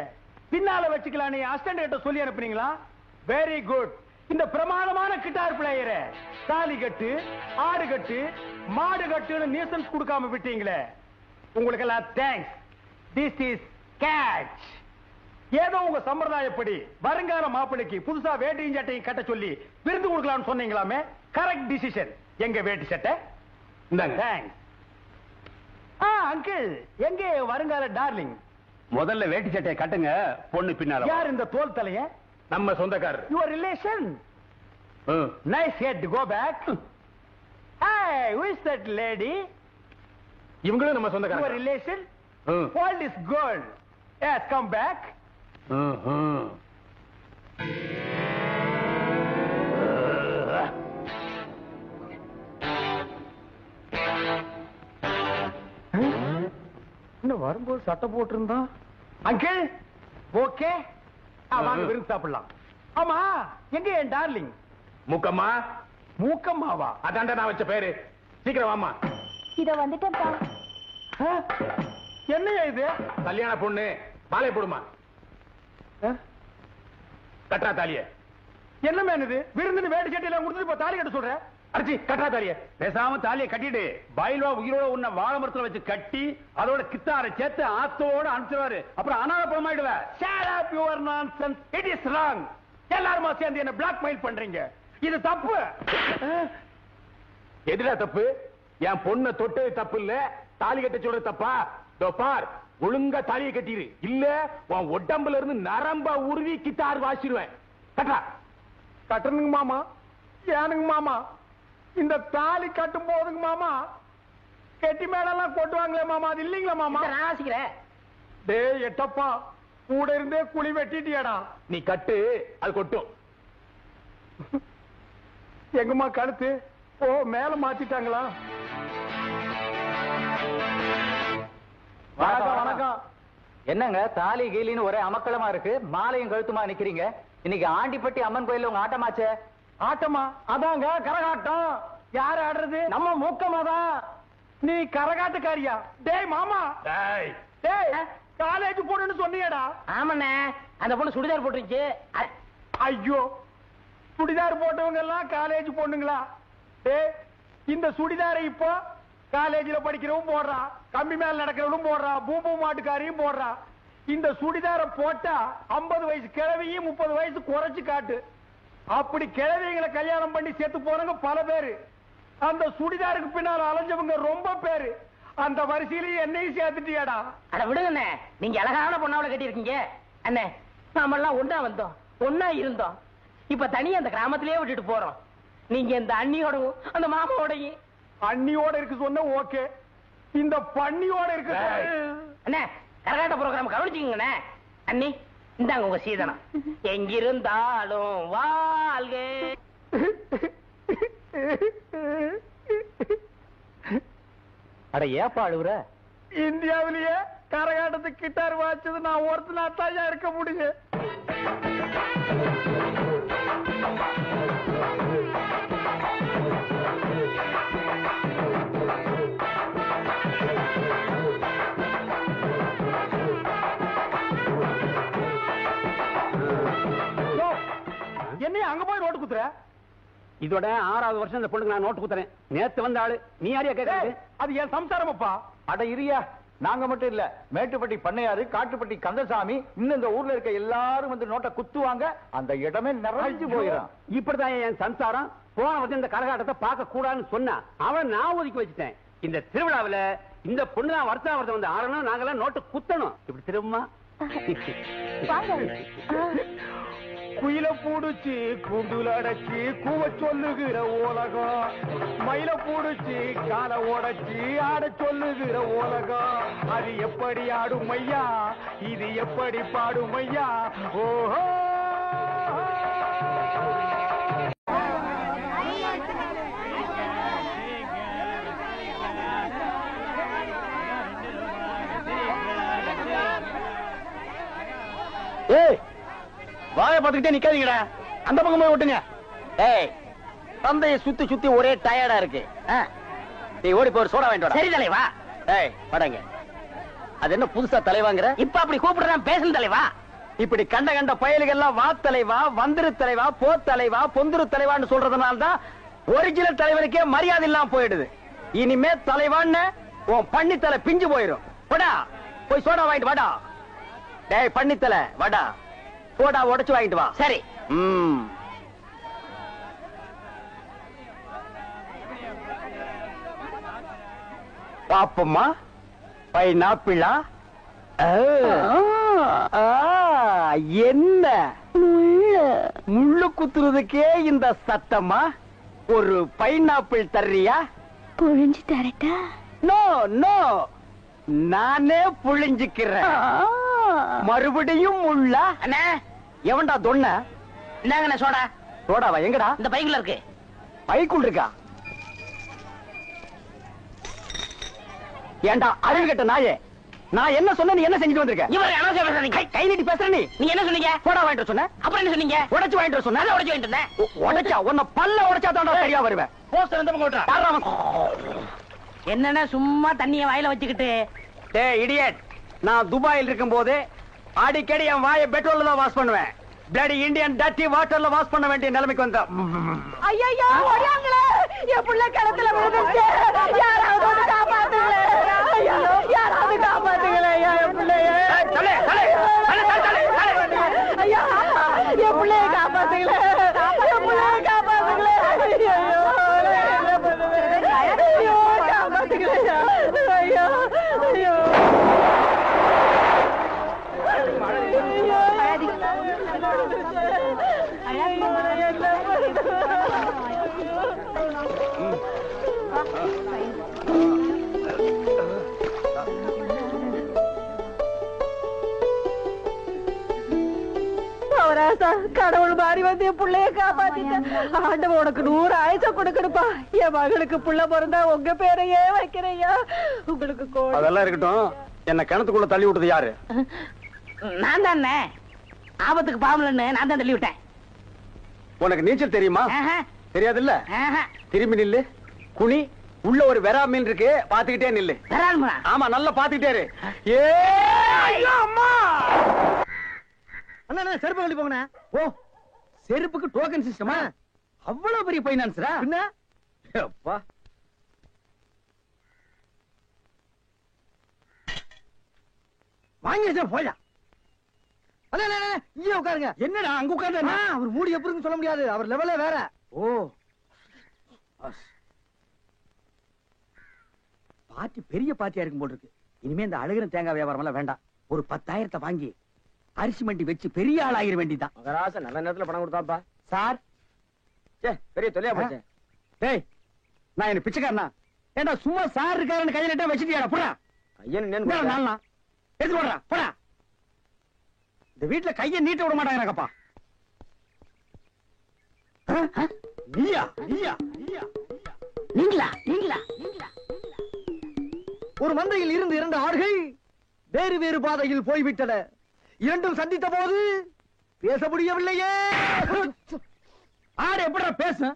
பின்னால வச்சுக்கலாம். நீ அசிஸ்டன்ட் கிட்ட சொல்லி அனுப்புனீங்களா? Very good. இந்த பிரமாதமான கிட்டார் பிளேயரை தாலி கட்டு, ஆடு கட்டு, மாடு கட்டுன்னு நியூசன்ஸ் கொடுக்காம விட்டீங்களே, உங்களுக்கு எல்லாம் தேங்க்ஸ். This is catch. ஏதோ உங்க சம்பிரதாயப்படி வருங்கால மாப்பிளைக்கு புதுசா வேட்டியும் சட்டையும் கட்ட சொல்லி விருந்து கொடுக்கலாம்னு சொன்னீங்களாமே, கரெக்ட் டிசிஷன். எங்க வேட்டி சட்டை? இந்தாங்க. தேங்க்ஸ். அங்கிள், எங்க வருங்கால டார்லிங்? முதல்ல வேட்டி சட்டையை கட்டுங்க, பொண்ணு பின்னால. யார் இந்த தோல் தலைய? நம்ம சொந்தக்காரர். Your relation. Nice head, go back. Hey, who is that lady? இவங்களும் நம்ம Your சொந்தக்காரர். relation? Hold this girl. Yes, come back. இன்னும் வரும்போது சட்டை போட்டிருந்தான். அங்கிள், ஓகே, வாங்க விருந்து சாப்பிடலாம். ஆமா, எங்க என் டார்லிங்? முக்கம்மா. மூக்கம்மாவா? அதான்டா நான் வச்ச பேரு. சீக்கிரம் வாமா. இத வந்துட்டேன்ப்பா. என்னையா இது? கல்யாண பொண்ணு, மாலை போடுமா. கட்டா தாலிய. என்ன மேனுது? விருந்துன்னு வேடி சட்டி எல்லாம் கொடுத்துட்டு இப்ப தாலி கட்ட சொல்ற? அடிச்சி கட்டா தாலிய. பேசாம தாலியை கட்டிட்டு பயில்வா உயிரோட உன்னை வாழை மரத்துல வச்சு கட்டி அதோட கித்தாரை சேர்த்து ஆத்தோட அனுப்பிச்சுவாரு. அப்புறம் அனாத பணமாயிடுவ. Shut up your nonsense. It is wrong. எல்லாருமா சேர்ந்து என்ன பிளாக்மெயில் பண்றீங்க. இது தப்பு. எதுடா தப்பு? என் பொண்ணை தொட்டு தப்பு இல்ல, தாலி கட்ட சொல்றது தப்பா? பார், ஒழுங்கா தாலியை கட்டிரு, இல்ல உன் உடம்புல இருந்து நரம்ப உருவி கித்தார் வாசிடுவேன். கட்டா. கட்டணுங்க மாமா. ஏனுங்க மாமா? இந்த தாலி கட்டும் போதுங்க மாமா கெட்டி மேடெல்லாம் கொட்டுவாங்களே மாமா, அது இல்லீங்களா மாமா? நான் வாசிக்கிறேன். டேய் எட்டப்பா, கூட இருந்தே குழி வெட்டிட்டியாடா. நீ கட்டு, அது கொட்டும். எங்கம்மா கழுத்து? ஓ, மேல மாத்திட்டாங்களா? வணக்கம் வணக்கம். என்னங்க தாலி கீலின்னு ஒரே அமக்களமா இருக்கு, மாலையும் கழுத்துமா நிக்கிறீங்க. இன்னைக்கு ஆண்டிப்பட்டி அம்மன் கோயில்ல உங்க ஆட்டமாச்சே. ஆட்டமா? அதாங்க கரகாட்டம். யார் ஆடுறது? நம்ம மூக்கமாதான். நீ கரகாட்டுக்காரியா? டேய் மாமா, டேய் டேய் காலேஜ் போடுன்னு சொன்னியடா. ஆமாண்ணே, அந்த பொண்ணு சுடிதார் போட்டுருச்சு. ஐயோ, சுடிதார் போட்டவங்க எல்லாம் காலேஜ் பொண்ணுங்களா? டேய், இந்த சுடிதாரை இப்போ காலேஜ்ல படிக்கிறவன் போடுறா, கம்பி மேல நடக்கிறவனும் போடுறா, பூம்பூ மாட்டுக்காரியும் போடுறா. இந்த சுடிதாரை போட்டா 50 வயசு கிழவியும் 30 வயசு குறைச்சு காட்டு. அப்படி கிழவிங்களை கல்யாணம் பண்ணி செத்து போனவங்க பல பேரு. அந்த சுடிதாருக்கு பின்னால அலைஞ்சவங்க ரொம்ப பேரு. அந்த வரிசையிலேயே என்னையும் சேர்த்துட்டியாடா. அட விடுங்கண்ணே, நீங்க அழகான பொண்ணாவளை கட்டி இருக்கீங்க. அண்ணே, நாம எல்லாம் ஒன்னா வந்தோம், ஒன்னா இருந்தோம். இப்ப தனியா அந்த கிராமத்திலேயே விட்டுட்டு போறோம். நீங்க இந்த அண்ணியோடவும் அந்த மாமாவோடையும். அண்ணியோட இருக்கு சொன்ன ஓகே, இந்த பண்ணியோட இருக்கு. அண்ணே, கரகாட்ட ப்ரோக்ராம் கவனிச்சுக்கங்கண்ணே. அண்ணி, இந்தாங்க உங்க சீதனம். எங்கிருந்தாலும் வாழ்க. அட ஏப்பா அழுவுற? இந்தியாவிலேயே கரகாட்டத்துக்கு கிட்டார் வாச்சது நான் ஒருத்தனா தான் இருக்க முடியும். என்னைய அங்க போய் நோட்டு குத்துற? இதோட 6வது வருஷம் இந்த பொண்ணுக்கு நான் நோட்டு குத்துறேன். நேத்து வந்த ஆளு நீ யாரையா கேட்கறது? அது என் சம்சாரமப்பா. அட இரியா, நாங்க மட்டும் இல்ல, மேட்டுப்பட்டி பண்ணையாரு, காட்டுப்பட்டி கந்தசாமி, இன்னும் இந்த ஊர்ல இருக்க எல்லாரும் வந்து நோட்டை குத்துவாங்க. அந்த இடமே நிறைஞ்சு போயிடும். இப்படிதான் என் சம்சாரம் போன வந்து இந்த கரகாட்டத்தை பார்க்க கூடாதுன்னு சொன்னா அவன் நான் ஒதுக்கி வச்சுட்டேன். இந்த திருவிழாவில இந்த பொண்ணு தான் வருஷம் வந்து ஆடணும், நாங்கெல்லாம் நோட்டு குத்தணும். இப்படி திரும்ப குயில பூடுச்சு கூண்டுல அடைச்சு கூவ சொல்லுகிற உலகம், மயில பூடுச்சு கால உடைச்சு ஆட சொல்லுகிற உலகம். அது எப்படி ஆடும் ஐயா, இது எப்படி பாடும் ஐயா? ஓஹோ, ஏய் வாய பாத்துக்கிட்டே நிக்காதீங்கடா, அந்த பக்கம் போய் விட்டுங்க. ஏய், தந்தையை சுத்தி சுத்தி ஒரே டயர்டா இருக்கு. நீ ஓடி போய் சோடா வாங்கிட்டு சரி தலைவா. ஏய் படங்க, அது என்ன புதுசா தலைவாங்கிற? இப்ப அப்படி கூப்பிடுறான், பேசும் தலைவா. இப்படி கண்ட கண்ட பயலுகள்லாம் வா தலைவா, வந்திரு தலைவா, போ தலைவா, பொந்துரு தலைவான்னு சொல்றதுனால தான் ஒரிஜினல் தலைவனுக்கே மரியாதை இல்லாம போயிடுது. இனிமே தலைவான்னு உன் பண்ணி தலை பிஞ்சு போயிரும். போடா, போய் சோடா வாங்கிட்டு வாடா. டேய் பண்ணித்தல வாடா போடா உடைச்சு வாங்கிட்டு வா. சரி. பாப்பம்மா பைனாப்பிளா என்ன முள்ளு குத்துறதுக்கே இந்த சத்தமா? ஒரு பைனாப்பிள் தர்றியா? புழிஞ்சு தரட்டா? நோ நோ, நானே புழிஞ்சுக்கிறேன். மறுபடியும் முள்ள? அண்ணே எவன்டா தொன்ன? இந்தாங்கண்ணே சோடா. சோடாவா? எங்கடா? இந்த பைக்குள்ள இருக்கு. பைக்குள் இருக்கா? ஏண்டா அறிவு கட்ட நாயே, நான் என்ன சொன்ன நீ என்ன செஞ்சுட்டு வந்திருக்க? இவர் அனாவசியம் பேசுறீங்க. கை நீட்டி பேசுற நீ. நீ என்ன சொன்னீங்க? போடா வாங்கிட்டு சொன்ன. அப்புறம் என்ன சொன்னீங்க? உடைச்சு வாங்கிட்டு சொன்ன. உடைச்சு வாங்கிட்டு இருந்தேன். உடைச்சா உன்னை பல்ல உடைச்சா தான் சரியா வருவேன். போஸ்டர் இந்த பக்கம் ஓட்டுறா. என்னன்னா சும்மா தண்ணிய வாயில வச்சுக்கிட்டு. டேய் இடியட், நான் துபாயில் இருக்கும் போது அடிக்கடி என் வாயை பெட்ரோல்ல தான் வாஷ் பண்ணுவேன். பிளடி இந்தியன் டர்ட்டி வாட்டர்ல வாஷ் பண்ண வேண்டிய நிலைமைக்கு வந்த. ஐயா ஓடியாங்களே, என் புள்ள கிணத்துல விழுந்துச்சு. யாராவது வந்து காப்பாத்துங்களே. ஐயா யாராவது காப்பாத்துங்களே. என் பிள்ளைய ஐயா, என் பிள்ளைய காப்பாத்துங்களே. என் பிள்ளைய காப்பாத்துங்களே. ஐயோ காப்பாத்துங்களே. ஐயோ ஐயோ கடவுள் மாறி வந்து என் பிள்ளைய காப்பாத்திட்டேன். ஆண்டவன் உனக்கு 100 ஆயுச கொடுக்கணுப்பா. என் மகளுக்கு புள்ள பிறந்தா உங்க பேரையே வைக்கிறையா. உங்களுக்கு அதெல்லாம் இருக்கட்டும், என்ன கிணத்துக்குள்ள தள்ளி விட்டது யாரு? நான் தானே. ஆபத்துக்கு பாவலன்னு நான் தான் தள்ளி விட்டேன். உனக்கு நீச்சல் தெரியுமா? தெரியாது இல்ல. திரும்பி நில்லு, குனி. உள்ள ஒரு வெரா மீன் இருக்கு, பாத்துக்கிட்டே நில்லு. ஆமா, நல்லா பாத்துக்கிட்டே இரு. அம்மா அண்ணா செருப்பு கழட்டி போங்கண்ணா. ஓ, செருப்புக்கு டோக்கன் சிஸ்டமா? அவ்வளவு பெரிய பைனான்ஸ்ரா? என்ன அப்பா, வாங்கி வச்சா போயா. இங்க உட்காருங்க. என்னடா அங்க உட்கார்ந்து? அவர் மூடி எப்படி சொல்ல முடியாது, அவர் லெவலே வேற. ஓ, பார்ட்டி பெரிய பார்ட்டியா இருக்கும் போல இருக்கு. இனிமே இந்த அழகிற தேங்காய் வியாபாரம் எல்லாம் வேண்டாம். ஒரு 10,000 வாங்கி அரிசி மண்டி வச்சு பெரிய ஆள் ஆகிற வேண்டிதான். நல்ல நேரத்துல பணம் கொடுத்தாப்பா சார். பெரிய தொல்லையா போச்சு. டேய், நான் என்ன பிச்சைக்காரனா? ஏண்டா சும்மா சார் இருக்காருன்னு கையில நட்டா வச்சுட்டியாடா? போடா கையன் நாளா எடுத்து போடுறா. போடா, இந்த வீட்டுல கையை நீட்ட விட மாட்டாங்கப்பா. நீயா நீயா நீயா நீங்களா நீங்களா நீங்களா? ஒரு மந்தையில் இருந்து 2 ஆடுகள் வேறு வேறு பாதையில் போய்விட்டன. இரண்டும் சந்தித்த போது பேச முடியவில்லையே. ஆடு எப்படா பேசும்?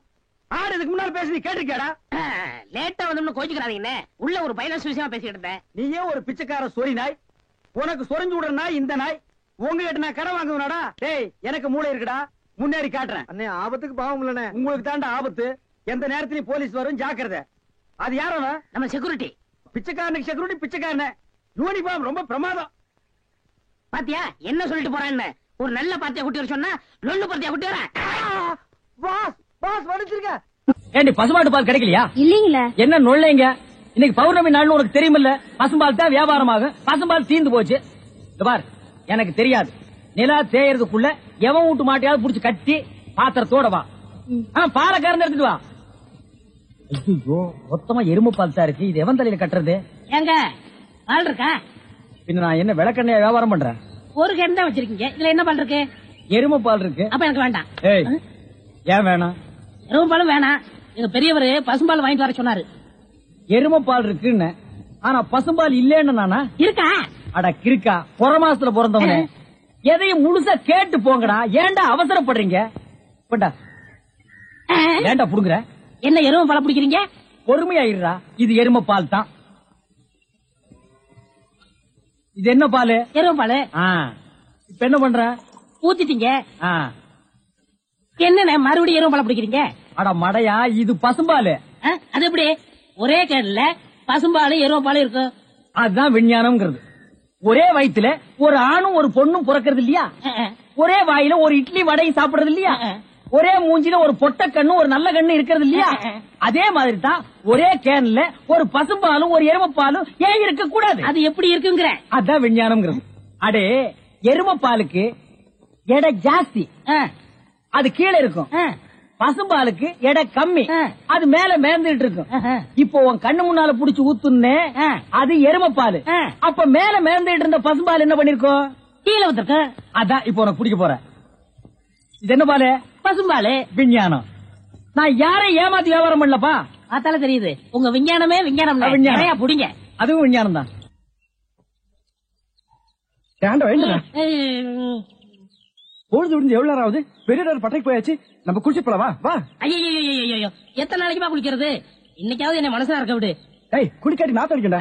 ஆடு இதுக்கு முன்னால பேசி நீ கேட்டிருக்கேடா? லேட்டா வந்து கோச்சுக்கிறாதீங்கன்னு உள்ள ஒரு பைனான்ஸ் விஷயமா பேசிட்டு இருந்தேன். நீ ஏன் ஒரு பிச்சைக்கார சொறி நாய்? உனக்கு சொரிஞ்சு விடுற நாய் இந்த நாய். உங்ககிட்ட நான் கடன் வாங்குவேனாடா? டேய், எனக்கு மூளை இருக்குடா, முன்னேறி காட்டுறேன். அண்ணே, ஆபத்துக்கு பாவம் இல்லனே. உங்களுக்கு தாண்டா ஆபத்து. எந்த நேரத்திலயும் போலீஸ் வரும், ஜாக்கிரதை. அது யாரவ? நம்ம செக்யூரிட்டி. பிச்சைக்காரனுக்கு செக்யூரிட்டி பிச்சைக்காரனே. யூனிஃபார்ம் ரொம்ப பிரமாதம். பாத்தியா என்ன சொல்லிட்டு போறான்னு? ஒரு நல்ல பார்ட்டியா குட்டி வர சொன்னா லொல்லு பார்ட்டியா குட்டி வர. பாஸ் பாஸ் வடிச்சிருக்க. ஏண்டி பசுமாட்டு பால் கிடைக்கலையா? இல்லீங்களா? என்ன நொல்லைங்க? இன்னைக்கு பௌர்ணமி நாள்னு உனக்கு தெரியுமில்ல? பசும்பால் தான் வியாபாரமாகும். பசும்பால் தீந்து போச்சு. பார், எனக்கு தெரியாது. நிலா தேயறதுக்குள்ள எவன் வீட்டு மாட்டையாவது புடிச்சு கட்டி பாத்திரத்தோட வா. பாலை கறந்து எடுத்துட்டு வா. ஐயோ, மொத்தமா எருமை பால் தான் இருக்கு. இது எவன் தலையில கட்டுறது? ஏங்க பால் இருக்கா? பின்ன நான் என்ன விளக்கெண்ணெய் வியாபாரம் பண்றேன்? ஒரு கேன் தான் வச்சிருக்கீங்க, இதுல என்ன பால் இருக்கு? எருமை பால் இருக்கு. அப்ப எனக்கு வேண்டாம். ஏய், ஏன் வேணாம்? எருமை பாலும் வேணாம். எங்க பெரியவர் பசும்பால் வாங்கிட்டு வர சொன்னாரு. எருமை பால் இருக்குன்னு, ஆனா பசும்பால் இல்லன்னு நானா? இருக்கா? அட கிறுக்கா, புற மாசத்துல பிறந்தவனே, எதையும் முழுசா கேட்டு போங்கடா. ஏன்டா அவசரப்படுறீங்க? ஏன்டா புடுங்குற? என்ன எருமை பால் பிடிக்கிறீங்க? பொறுமையாயிடுறா. இது எருமை பால் தான். இது என்ன பால்? எருமை பால். இப்ப என்ன பண்ற? ஊத்திட்டீங்க. என்ன மறுபடியும் எருமை பால் பிடிக்கிறீங்க? அட மடையா, இது பசும்பால். அது எப்படி ஒரே கேன்ல பசும்பால் எருமை பால் இருக்கு? அதுதான் விஞ்ஞானம்ங்கிறது. ஒரே வயித்துல ஒரு ஆணும் ஒரு பொண்ணும் பிறக்கிறது இல்லையா? ஒரே வாயில ஒரு இட்லி வடையும் சாப்பிடுறது இல்லையா? ஒரே மூஞ்சில ஒரு பொட்ட கண்ணு ஒரு நல்ல கண்ணு இருக்கிறது இல்லையா? அதே மாதிரி தான் ஒரே கேன்ல ஒரு பசும்பாலும் ஒரு எருமைப்பாலும் ஏன் இருக்க கூடாது? அது எப்படி இருக்குங்கிற? அதான் விஞ்ஞானம்ங்கிறது. அடே, எருமைப்பாலுக்கு எடை ஜாஸ்தி, அது கீழே இருக்கும். பசும்பாலுக்கு எடை கம்மி, அது மேல மேந்துட்டு இருக்கும். இப்போ உன் கண்ணு முன்னால புடிச்சு ஊத்துனே, அது எருமைப்பாலு. அப்ப மேல மேந்துட்டு இருந்த பசும்பால் என்ன பண்ணிருக்கோம்? கீழே வந்துருக்கு. அதான் இப்போ உனக்கு பிடிக்க போற. இது என்ன பாலு? பசும்பாலு. விஞ்ஞானம். நான் யாரையும் ஏமாத்தி வியாபாரம் பண்ணலப்பா. அதால தெரியுது உங்க விஞ்ஞானமே விஞ்ஞானம். நிறைய புடிங்க. அதுவும் விஞ்ஞானம் தான். பொழுது விடுந்து எவ்வளவு நேரம் ஆகுது? பெரிய பட்டைக்கு போயாச்சு. நம்ம குளிச்சு போலவா? வா. ஐயோ, எத்தனை நாளைக்குமா குளிக்கிறது? இன்னைக்காவது என்ன மனசுல இருக்க விடு. ஏய், குளிக்காட்டி நாத்த அடிக்கண்டா.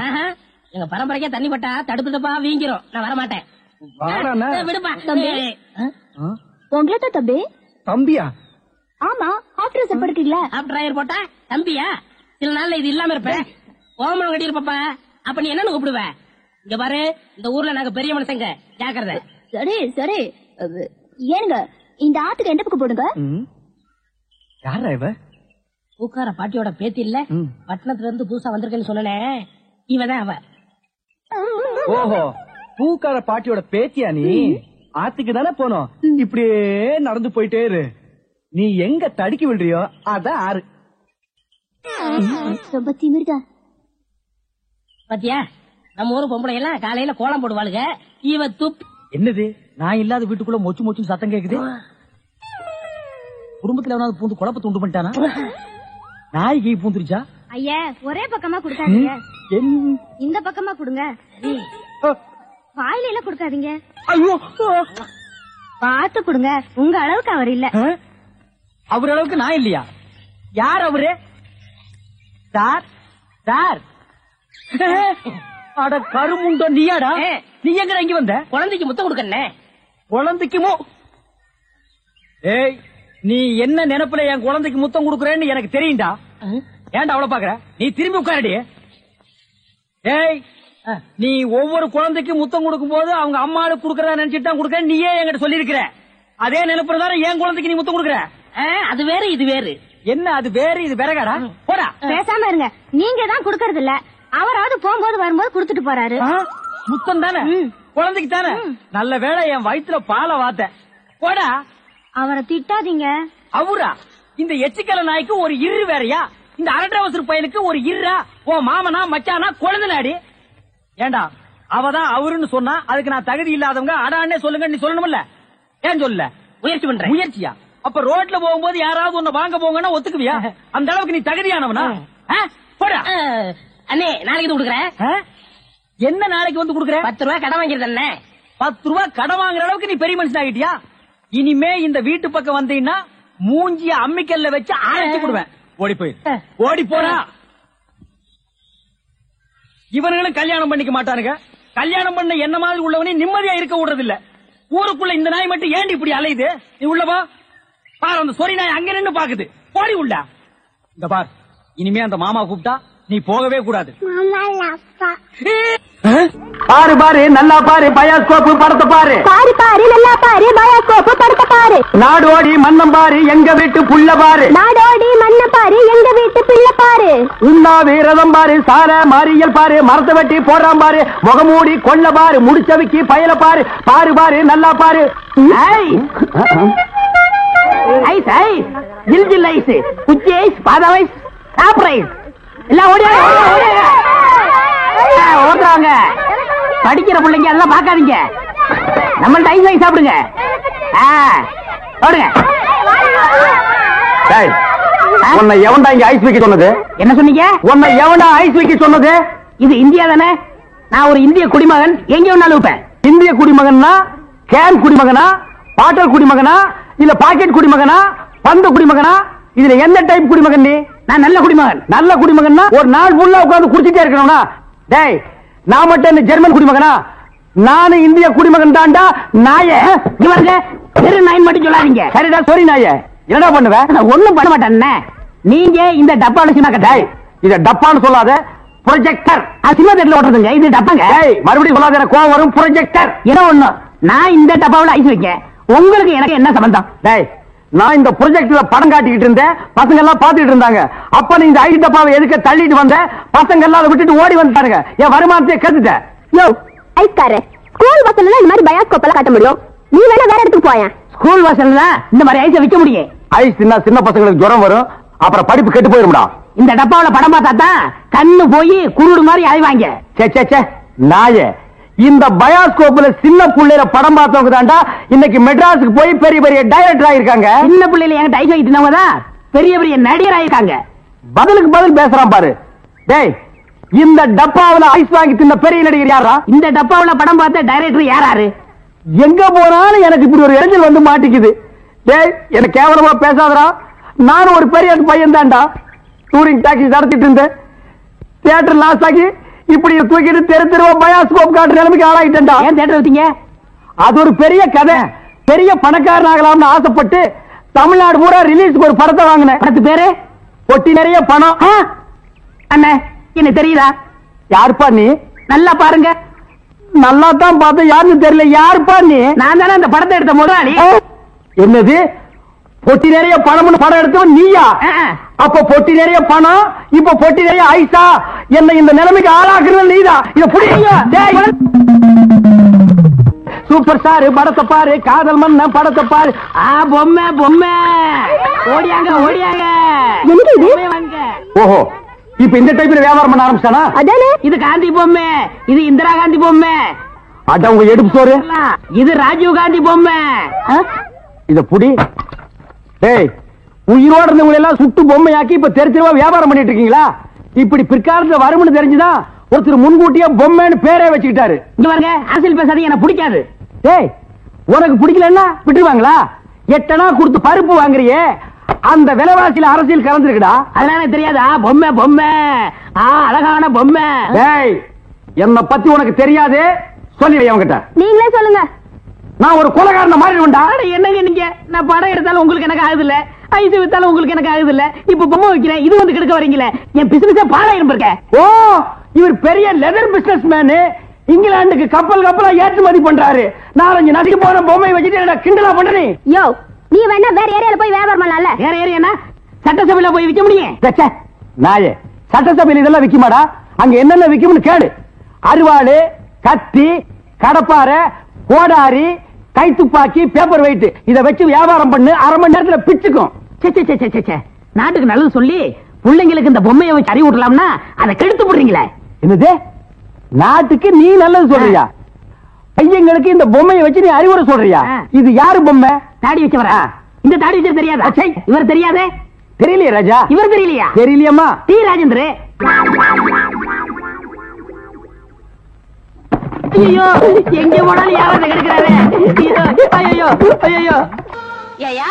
எங்க பரம்பரைக்கே தண்ணி பட்டா தடுப்பு தப்பா வீங்கிரும். நான் வர மாட்டேன். விடுப்பா. உங்களை தான் தம்பி. தம்பியா? ஆமா, ஆஃப்டர் ட்ரெஸ் படுக்கீங்களா? ஆஃப்டர் ஆயர் போட்டா தம்பியா? சில நாள்ல இது இல்லாம இருப்பேன். ஓமனம் கட்டி இருப்பா. அப்ப நீ என்ன கூப்பிடுவ? இங்க பாரு, இந்த ஊர்ல நாங்க பெரிய மனுஷங்க, ஜாக்கிரதை. சரி சரி. ஏனுங்க, இந்த ஆத்துக்கு எந்த பக்கம் போடுங்க? யாரா இவ? பூக்கார பாட்டியோட பேத்தி இல்ல, பட்டணத்துல இருந்து புதுசா வந்திருக்கேன்னு சொன்னே, இவதான் அவ. ஓஹோ, பூக்கார பாட்டியோட பேத்தியா நீ? ஆத்துக்கு தானே போனோம். இப்படியே நடந்து போயிட்டே இரு. நீ எங்க தடுக்கி விடுறியோ அதான் ஆறு. ரொம்ப திமிருதா. பாத்தியா, நம்ம ஊரு பொம்பளை எல்லாம் காலையில கோலம் போடுவாளுங்க. இவ துப். என்னது, நான் இல்லாத வீட்டுக்குள்ள மொச்சு மொச்சுன்னு சத்தம் கேக்குது. குடும்பத்துல எவனாவது பூந்து குழப்பத்தை உண்டு பண்ணிட்டானா? நாய்க்கு பூந்துருச்சா? ஐயா, ஒரே பக்கமா குடுக்காதீங்க. இந்த பக்கமா குடுங்க. வாயில எல்லாம் குடுக்காதீங்க. ஐயோ, பார்த்து குடுங்க. உங்க அளவுக்கு அவர் இல்ல. அவர் அளவுக்கு நான் இல்லையா? யார் அவரு? Sir sir. அட கருமுண்டோ, நீயாடா? நீ எங்க இங்க வந்த? குழந்தைக்கு முத்தம் கொடுக்கண்ணே. குழந்தைக்குமோ? ஏய், நீ என்ன நினைப்புல என் குழந்தைக்கு முத்தம் கொடுக்கறேன்னு எனக்கு தெரியும்டா. ஏன்டா அவ்வளவு பாக்குற? நீ திரும்பி உட்காரடி. ஏய், நீ ஒவ்வொரு குழந்தைக்கு முத்தம் கொடுக்கும் போது அவங்க அம்மாவுக்கு கொடுக்கறதா நினைச்சிட்டு தான் கொடுக்க நீயே என்கிட்ட சொல்லி இருக்கிற. அதே நினைப்புறதான என் குழந்தைக்கு நீ முத்தம் கொடுக்கற. அது வேற இது வேறு. என்ன அது வேறு இது வேறகாடா? போடா. பேசாம இருங்க. நீங்க தான் குடுக்கறது இல்ல. அவராவது போகும்போது வரும்போது குடுத்துட்டு போறாரு. முத்தம் தானே குழந்தைக்கு தானே? நல்ல வேளை என் வயிற்றுல பாலை வாத்த. போடா. அவரை திட்டாதீங்க. அவரா? இந்த எச்சிக்கல நாய்க்கு ஒரு இரு வேறையா? இந்த அரட்டவசர் பையனுக்கு ஒரு இருரா? ஓ மாமனா மச்சானா குழந்தை நாடி. ஏண்டா, அவதான் அவருன்னு சொன்னா அதுக்கு நான் தகுதி இல்லாதவங்க அடான்னே சொல்லுங்க நீ சொல்லணும்ல? ஏன் சொல்ல? முயற்சி பண்றேன். முயற்சியா? அப்ப ரோட்ல போகும்போது யாராவது உன்னை வாங்க போங்கன்னா ஒத்துக்குவியா? அந்த அளவுக்கு நீ தகுதியானவனா? போடா. அண்ணே, நாளைக்கு கொடுக்குறேன். என்ன நாளைக்கு வந்து கொடுக்குற? 10 ரூபாய் கடன் வாங்கிறது அண்ணே. 10 ரூபாய் கடன் வாங்குற அளவுக்கு நீ பெரிய மனுஷன் ஆகிட்டியா? இனிமே இந்த வீட்டு பக்கம் வந்தீங்கன்னா மூஞ்சிய அம்மிக்கல்ல வச்சு அரைச்சு விடுவேன். ஓடி போய் ஓடி போடா. இவனுங்களும் கல்யாணம் பண்ணிக்க மாட்டானுங்க. கல்யாணம் பண்ண என்ன மாதிரி உள்ளவனே நிம்மதியா இருக்க விடுறது இல்ல. ஊருக்குள்ள இந்த நாய் மட்டும் ஏண்டி இப்படி அலையுது? நீ உள்ளவா பாரு, அந்த சொறி நாய் அங்க நின்னு பாக்குது. போடி உள்ள. இந்த பார், இனிமே அந்த மாமா கூப்பிட்டா நீ போகவே கூடாது. பாரு பாரு, நல்லா பாரு, பயாஸ்கோப்பு படத்தை பாரு. பாரு பாரு, நல்லா பாரு, பயாஸ்கோப்பு படத்தை பாரு. நாடோடி மன்னம் பாரு, எங்க வீட்டு புள்ள பாரு. நாடோடி மண்ண பாரு, எங்க வீட்டு பிள்ளை பாரு. உண்ணாவி ரதம் பாரு, சார மாரியல் பாரு, மரத்தை வெட்டி போடுறான் பாரு, முகமூடி கொள்ள பாரு, முடிச்சவிக்கி பயல பாரு. பாரு பாரு, நல்லா பாரு. ஐஸ் ஐஸ், ஜில் ஜில் ஐஸ், குச்சி ஐஸ், பாதாம் ஐஸ், சாப்பிட்ற ஐஸ் எல்லாம் ஓடுறாங்க. படிக்கிற பிள்ளைங்க அதெல்லாம் பாக்காதீங்க. நம்மள்ட்ட ஐஸ் ஐஸ் சாப்பிடுங்க. ஓடுங்க. உன்னை எவன்டா இங்க ஐஸ் வைக்க சொன்னது? என்ன சொன்னீங்க? உன்னை எவன்டா ஐஸ் வைக்க சொன்னது? இது இந்தியா தானே? நான் ஒரு இந்திய குடிமகன், எங்க வேணாலும் வைப்பேன். இந்திய குடிமகன்னா கேன் குடிமகனா, பாட்டல் குடிமகனா, இல்ல பாக்கெட் குடிமகனா, பந்து குடிமகனா? இதுல எந்த டைப் குடிமகன் நீ? நான் நல்ல குடிமகன். நல்ல குடிமகன்னா ஒரு நாள் ஃபுல்லா உட்கார்ந்து குடிச்சிட்டே இருக்கணும்னா? டேய், நான் மட்டும் என்ன ஜெர்மன் குடிமகனா? நானும் இந்திய குடிமகன் தான்டா. நாயே இவருங்க பெரு நாயின் மட்டும் சொல்லாதீங்க. சரிடா, சொரி நாயே. என்னடா பண்ணுவேன்? ஒண்ணும் பண்ண மாட்டேன். நீங்க இந்த டப்பால சின்ன இத டப்பான்னு சொல்லாத. ப்ரொஜெக்டர். சினிமா தேட்டர்ல ஓட்டுறதுங்க. இது டப்பாங்க. மறுபடியும் சொல்லாத, கோவம் வரும். ப்ரொஜெக்டர் ஏதோ ஒண்ணு. நான் இந்த டப்பாவில் ஐஸ் வைக்க, உங்களுக்கு எனக்கு என்ன சம்பந்தம்? நான் இந்த ப்ரொஜெக்ட்ல படம் காட்டிக்கிட்டு இருந்தேன், பசங்க எல்லாம் பாத்துட்டு இருந்தாங்க. அப்ப நீ இந்த ஐஸ் டப்பாவை எதுக்கு தள்ளிட்டு வந்த? பசங்க எல்லாம் விட்டுட்டு ஓடி வந்துட்டாங்க. என் வருமானத்தை கெடுத்துட்டேன். யோ ஐஸ்காரே, ஸ்கூல் வாசல்ல இந்த மாதிரி பயாஸ்கோப் எல்லாம் காட்ட முடியும். நீ வேணா வேற இடத்துக்கு போயேன். ஸ்கூல் வாசல்ல இந்த மாதிரி ஐஸை விற்க முடியும். ஐஸ் தின்னா சின்ன பசங்களுக்கு ஜுரம் வரும், அப்புறம் படிப்பு கெட்டு போயிரும்டா. இந்த டப்பாவில படம் பார்த்தா தான் கண்ணு போய் குருடு மாதிரி அலைவாங்க. சே நாயே, இந்த பயாஸ்கோப்ல சின்ன புள்ளையில படம் பார்த்தவங்க தாண்டா இன்னைக்கு மெட்ராஸுக்கு போய் பெரிய பெரிய டைரக்டர் ஆயிருக்காங்க. சின்ன பிள்ளையில என்கிட்ட ஐஸ் வைக்கிறவங்க தான் பெரிய பெரிய நடிகர் ஆயிருக்காங்க. பதிலுக்கு பதில் பேசுறான் பாரு. டேய், இந்த டப்பாவுல ஐஸ் வாங்கி தின்ன பெரிய நடிகர் யாரா? இந்த டப்பாவுல படம் பார்த்த டைரக்டர் யாராரு? எங்க போனாலும் எனக்கு இப்படி ஒரு இடைஞ்சல் வந்து மாட்டிக்குது. டேய், எனக்கு கேவலமா பேசாதடா. நானும் ஒரு பெரிய பையன் தான்டா. டூரிங் டாக்ஸி நடத்திட்டு இருந்தேன். தியேட்டர் லாஸ் ஆகி இப்படி தூக்கிட்டு தெரு தெருவா பயாஸ்கோப் காட்டுற நிலைமைக்கு ஆளாயிட்டேன்டா. ஏன் தியேட்டர் வச்சீங்க? அது ஒரு பெரிய கதை. பெரிய பணக்காரன் ஆகலாம்னு ஆசைப்பட்டு தமிழ்நாடு பூரா ரிலீஸ்க்கு ஒரு படத்தை வாங்கினேன். படத்து பேரு பொட்டி நிறைய பணம். அண்ணே, என்ன தெரியுதா? யாருப்பா நீ? நல்லா பாருங்க. நல்லா தான் பார்த்தேன், யாருன்னு தெரியல. யாருப்பா நீ? நான் தானே அந்த படத்தை எடுத்த முதலாளி. என்னது, பொட்டி நிறைய பணம்னு படம் எடுத்தவன் நீயா? அப்ப பொட்டி நிறைய பணம், இப்ப பொட்டி நிறைய ஐசா. என்ன இந்த நிலைமைக்கு ஆளாக்குறது நீதான். இத புடிங்க. சூப்பர் ஸ்டார் படத்தை பாரு, காதல் மன்ன படத்தை பாரு. பொம்மை பொம்மை ஓடியாங்க ஓடியாங்க. ஓஹோ, இப்ப இந்த டைப்ல வியாபாரம் பண்ண ஆரம்பிச்சானா? அதானே. இது காந்தி பொம்மை, இது இந்திரா காந்தி பொம்மை. அட உங்க எடுப்பு சோறு. இது ராஜீவ் காந்தி பொம்மை. இத புடி. டேய், உயிரோட இருந்தவங்க எல்லாம் சுட்டு பொம்மையாக்கி இப்ப தெருவா வியாபாரம் பண்ணிட்டு இருக்கீங்களா? இப்படி பிற்காலத்துல வரும்னு தெரிஞ்சுதான் ஒருத்தர் முன்கூட்டியே பொம்மைன்னு பேரே வச்சுக்கிட்டாரு. இங்க பாருங்க, அரசியல் பேசாதீங்க, எனக்கு பிடிக்காது. டேய், உனக்கு பிடிக்கலன்னா விட்டுருவாங்களா? 8 அணா கொடுத்து பருப்பு வாங்குறியே, அந்த விலைவாசியில அரசியல் கலந்துருக்குடா. அதெல்லாம் எனக்கு தெரியாதா? பொம்மை பொம்மை, அழகான பொம்மை. டேய், என்ன பத்தி உனக்கு தெரியாது, சொல்லிடு அவங்கிட்ட. நீங்களே சொல்லுங்க. நான் ஒரு கொலைகாரன மாறிடுவேன்டா. என்னங்க நீங்க? நான் படம் எடுத்தாலும் உங்களுக்கு எனக்கு ஆகுது இல்ல, ஐஸ் வித்தாலும் உங்களுக்கு எனக்கு ஆகுது இல்ல, இப்ப பொம்மை வைக்கிறேன், இது வந்து கெடுக்க வரீங்களே. என் பிசினஸே பாழாயிரம் இருக்க. ஓ, இவர் பெரிய லெதர் பிசினஸ் மேனு. இங்கிலாந்துக்கு கப்பலா ஏற்றுமதி பண்றாரு. 4-5 நாட்டுக்கு போன பொம்மை வச்சுட்டு என்ன கிண்டலா பண்றீ? யோ, நீ வேணா வேற ஏரியால போய் வியாபாரம் பண்ணலாம்ல. வேற ஏரியா சட்டசபையில போய் விற்க முடியும்? நாயே, சட்டசபையில் இதெல்லாம் விக்குமாடா? அங்க என்னென்ன விக்கும்னு கேடு. அருவாளு, கத்தி, கடப்பாரை, கோடாரி, கைத்துப்பாக்கி, பேப்பர் வெயிட், இத வச்சு வியாபாரம் பண்ணு, 1/2 மணி நேரத்துல பிச்சுக்கும். நாட்டுக்கு நல்லது சொல்லி பிள்ளைங்களுக்கு இந்த பொம்மையை வச்சு அறிவு விடலாம்னா அதை கெடுத்து போடுறீங்களே. என்னது, நாட்டுக்கு நீ நல்லது சொல்றியா? பையங்களுக்கு இந்த பொம்மையை வச்சு நீ அறிவுரை சொல்றியா? இது யாரு பொம்மை? தாடி வச்சவரா? இந்த தாடி வச்சது தெரியாதா? இவர் தெரியாதே? தெரியலையே ராஜா. இவர் தெரியலையா? தெரியலையம்மா. டி ராஜேந்திர. ஐயோ, எங்க போனாலும் யாராவது கிடைக்கிறாரு. ஐயோ ஐயோ. ஏயா,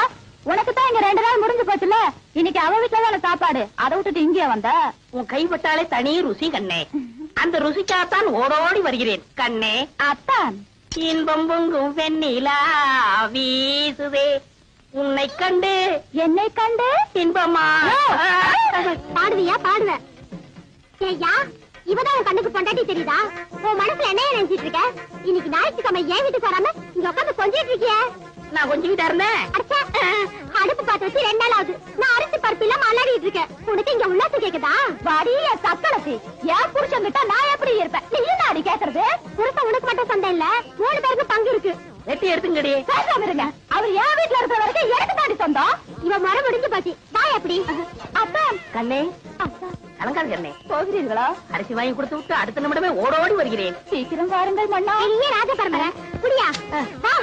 உனக்கு தான் இங்க 2 நாள் முடிஞ்சு போச்சுல. இன்னைக்கு அவ வீட்டுல தான சாப்பாடு, அதை விட்டுட்டு இங்கே வந்த. உன் கைப்பட்டாலே தனி ருசி கண்ணே. அந்த ருசிக்காத்தான் ஓடோடி வருகிறேன் கண்ணே. அத்தான் இன்பம் பொங்கும் வெண்ணிலா வீசுதே, உன்னை கண்டு என்னை கண்டு இன்பமா. பாடுவியா? பாடுவேன். ஏய்யா, இவதான் உன் கண்ணுக்கு பொண்டாட்டி தெரியுதா? உன் மனசுல என்ன நினைச்சிட்டு இருக்க? இன்னைக்கு ஞாயிற்றுக்கிழமை ஏன் வீட்டுக்கு வராம இங்க உட்காந்து கொஞ்சிட்டு இருக்கிய? நான் கொஞ்சம் வீட்டா இருந்தேன். அடுப்பு பார்த்து வச்சு 2 நாள் ஆகுது. நான் அரிசி பருப்பு இல்லாம அல்லாடிட்டு இருக்கேன். உனக்கு இங்க உள்ளாசு கேக்குதா? வடிய சக்களத்தி, என் புருஷன் கிட்ட நான் எப்படி இருப்பேன்? நீ என்ன அடி கேக்குறது? புருஷன் உனக்கு மட்டும் சண்டை இல்ல, 3 பேருக்கு பங்கு இருக்கு. வெட்டி எடுத்துங்கடி. பேசாம இருங்க. அவர் என் வீட்டுல இருக்கிற வரைக்கும் எனக்கு தாடி சொந்தம். இவன் முறை முடிஞ்சு போச்சு. நான் எப்படி? அப்பா கண்ணே, அப்பா அலங்கார கண்ணே, போகிறீர்களா? அரிசி வாங்கி கொடுத்து விட்டு அடுத்த நிமிடமே ஓடோடி வருகிறேன். சீக்கிரம் வாருங்கள் மன்னா. இல்லையே ராஜ பரம்பரை. புரியா? வா.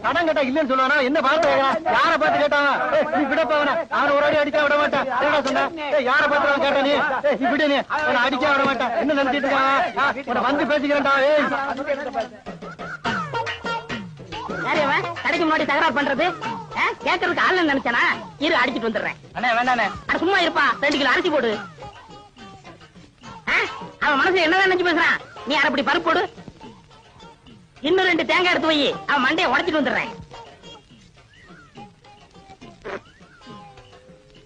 கடன் கேட்டா இல்லன்னு சொல்லுவானா? என்ன பார்த்து யார பார்த்து கேட்டாங்க? நீ விடப்பா அவன. அவன் ஒரு அடி அடிக்க விட மாட்டான். என்னடா சொன்ன? யார பார்த்து கேட்ட நீ? நீ விடு, நீ அவனை அடிக்க விட மாட்டான். என்ன நினைச்சிட்டு இருக்கான்? உன்னை வந்து பேசிக்கிறேன்டா. யாரையவன் கடைக்கு முன்னாடி தகராறு பண்றது? கேட்கறதுக்கு ஆள் நினைச்சானா? இரு, அடிச்சிட்டு வந்துடுறேன். அண்ணே வேண்டாண்ணே. சும்மா இருப்பா, 2 கிலோ அரிசி போடு. அவன் மனசுல என்னதான் நினைச்சு பேசுறான்? நீ அரைப்படி பருப்பு போடு. இன்னும் 2 தேங்காய் எடுத்து வை, அவன் மண்டையை உடைச்சிட்டு வந்துடுறேன்.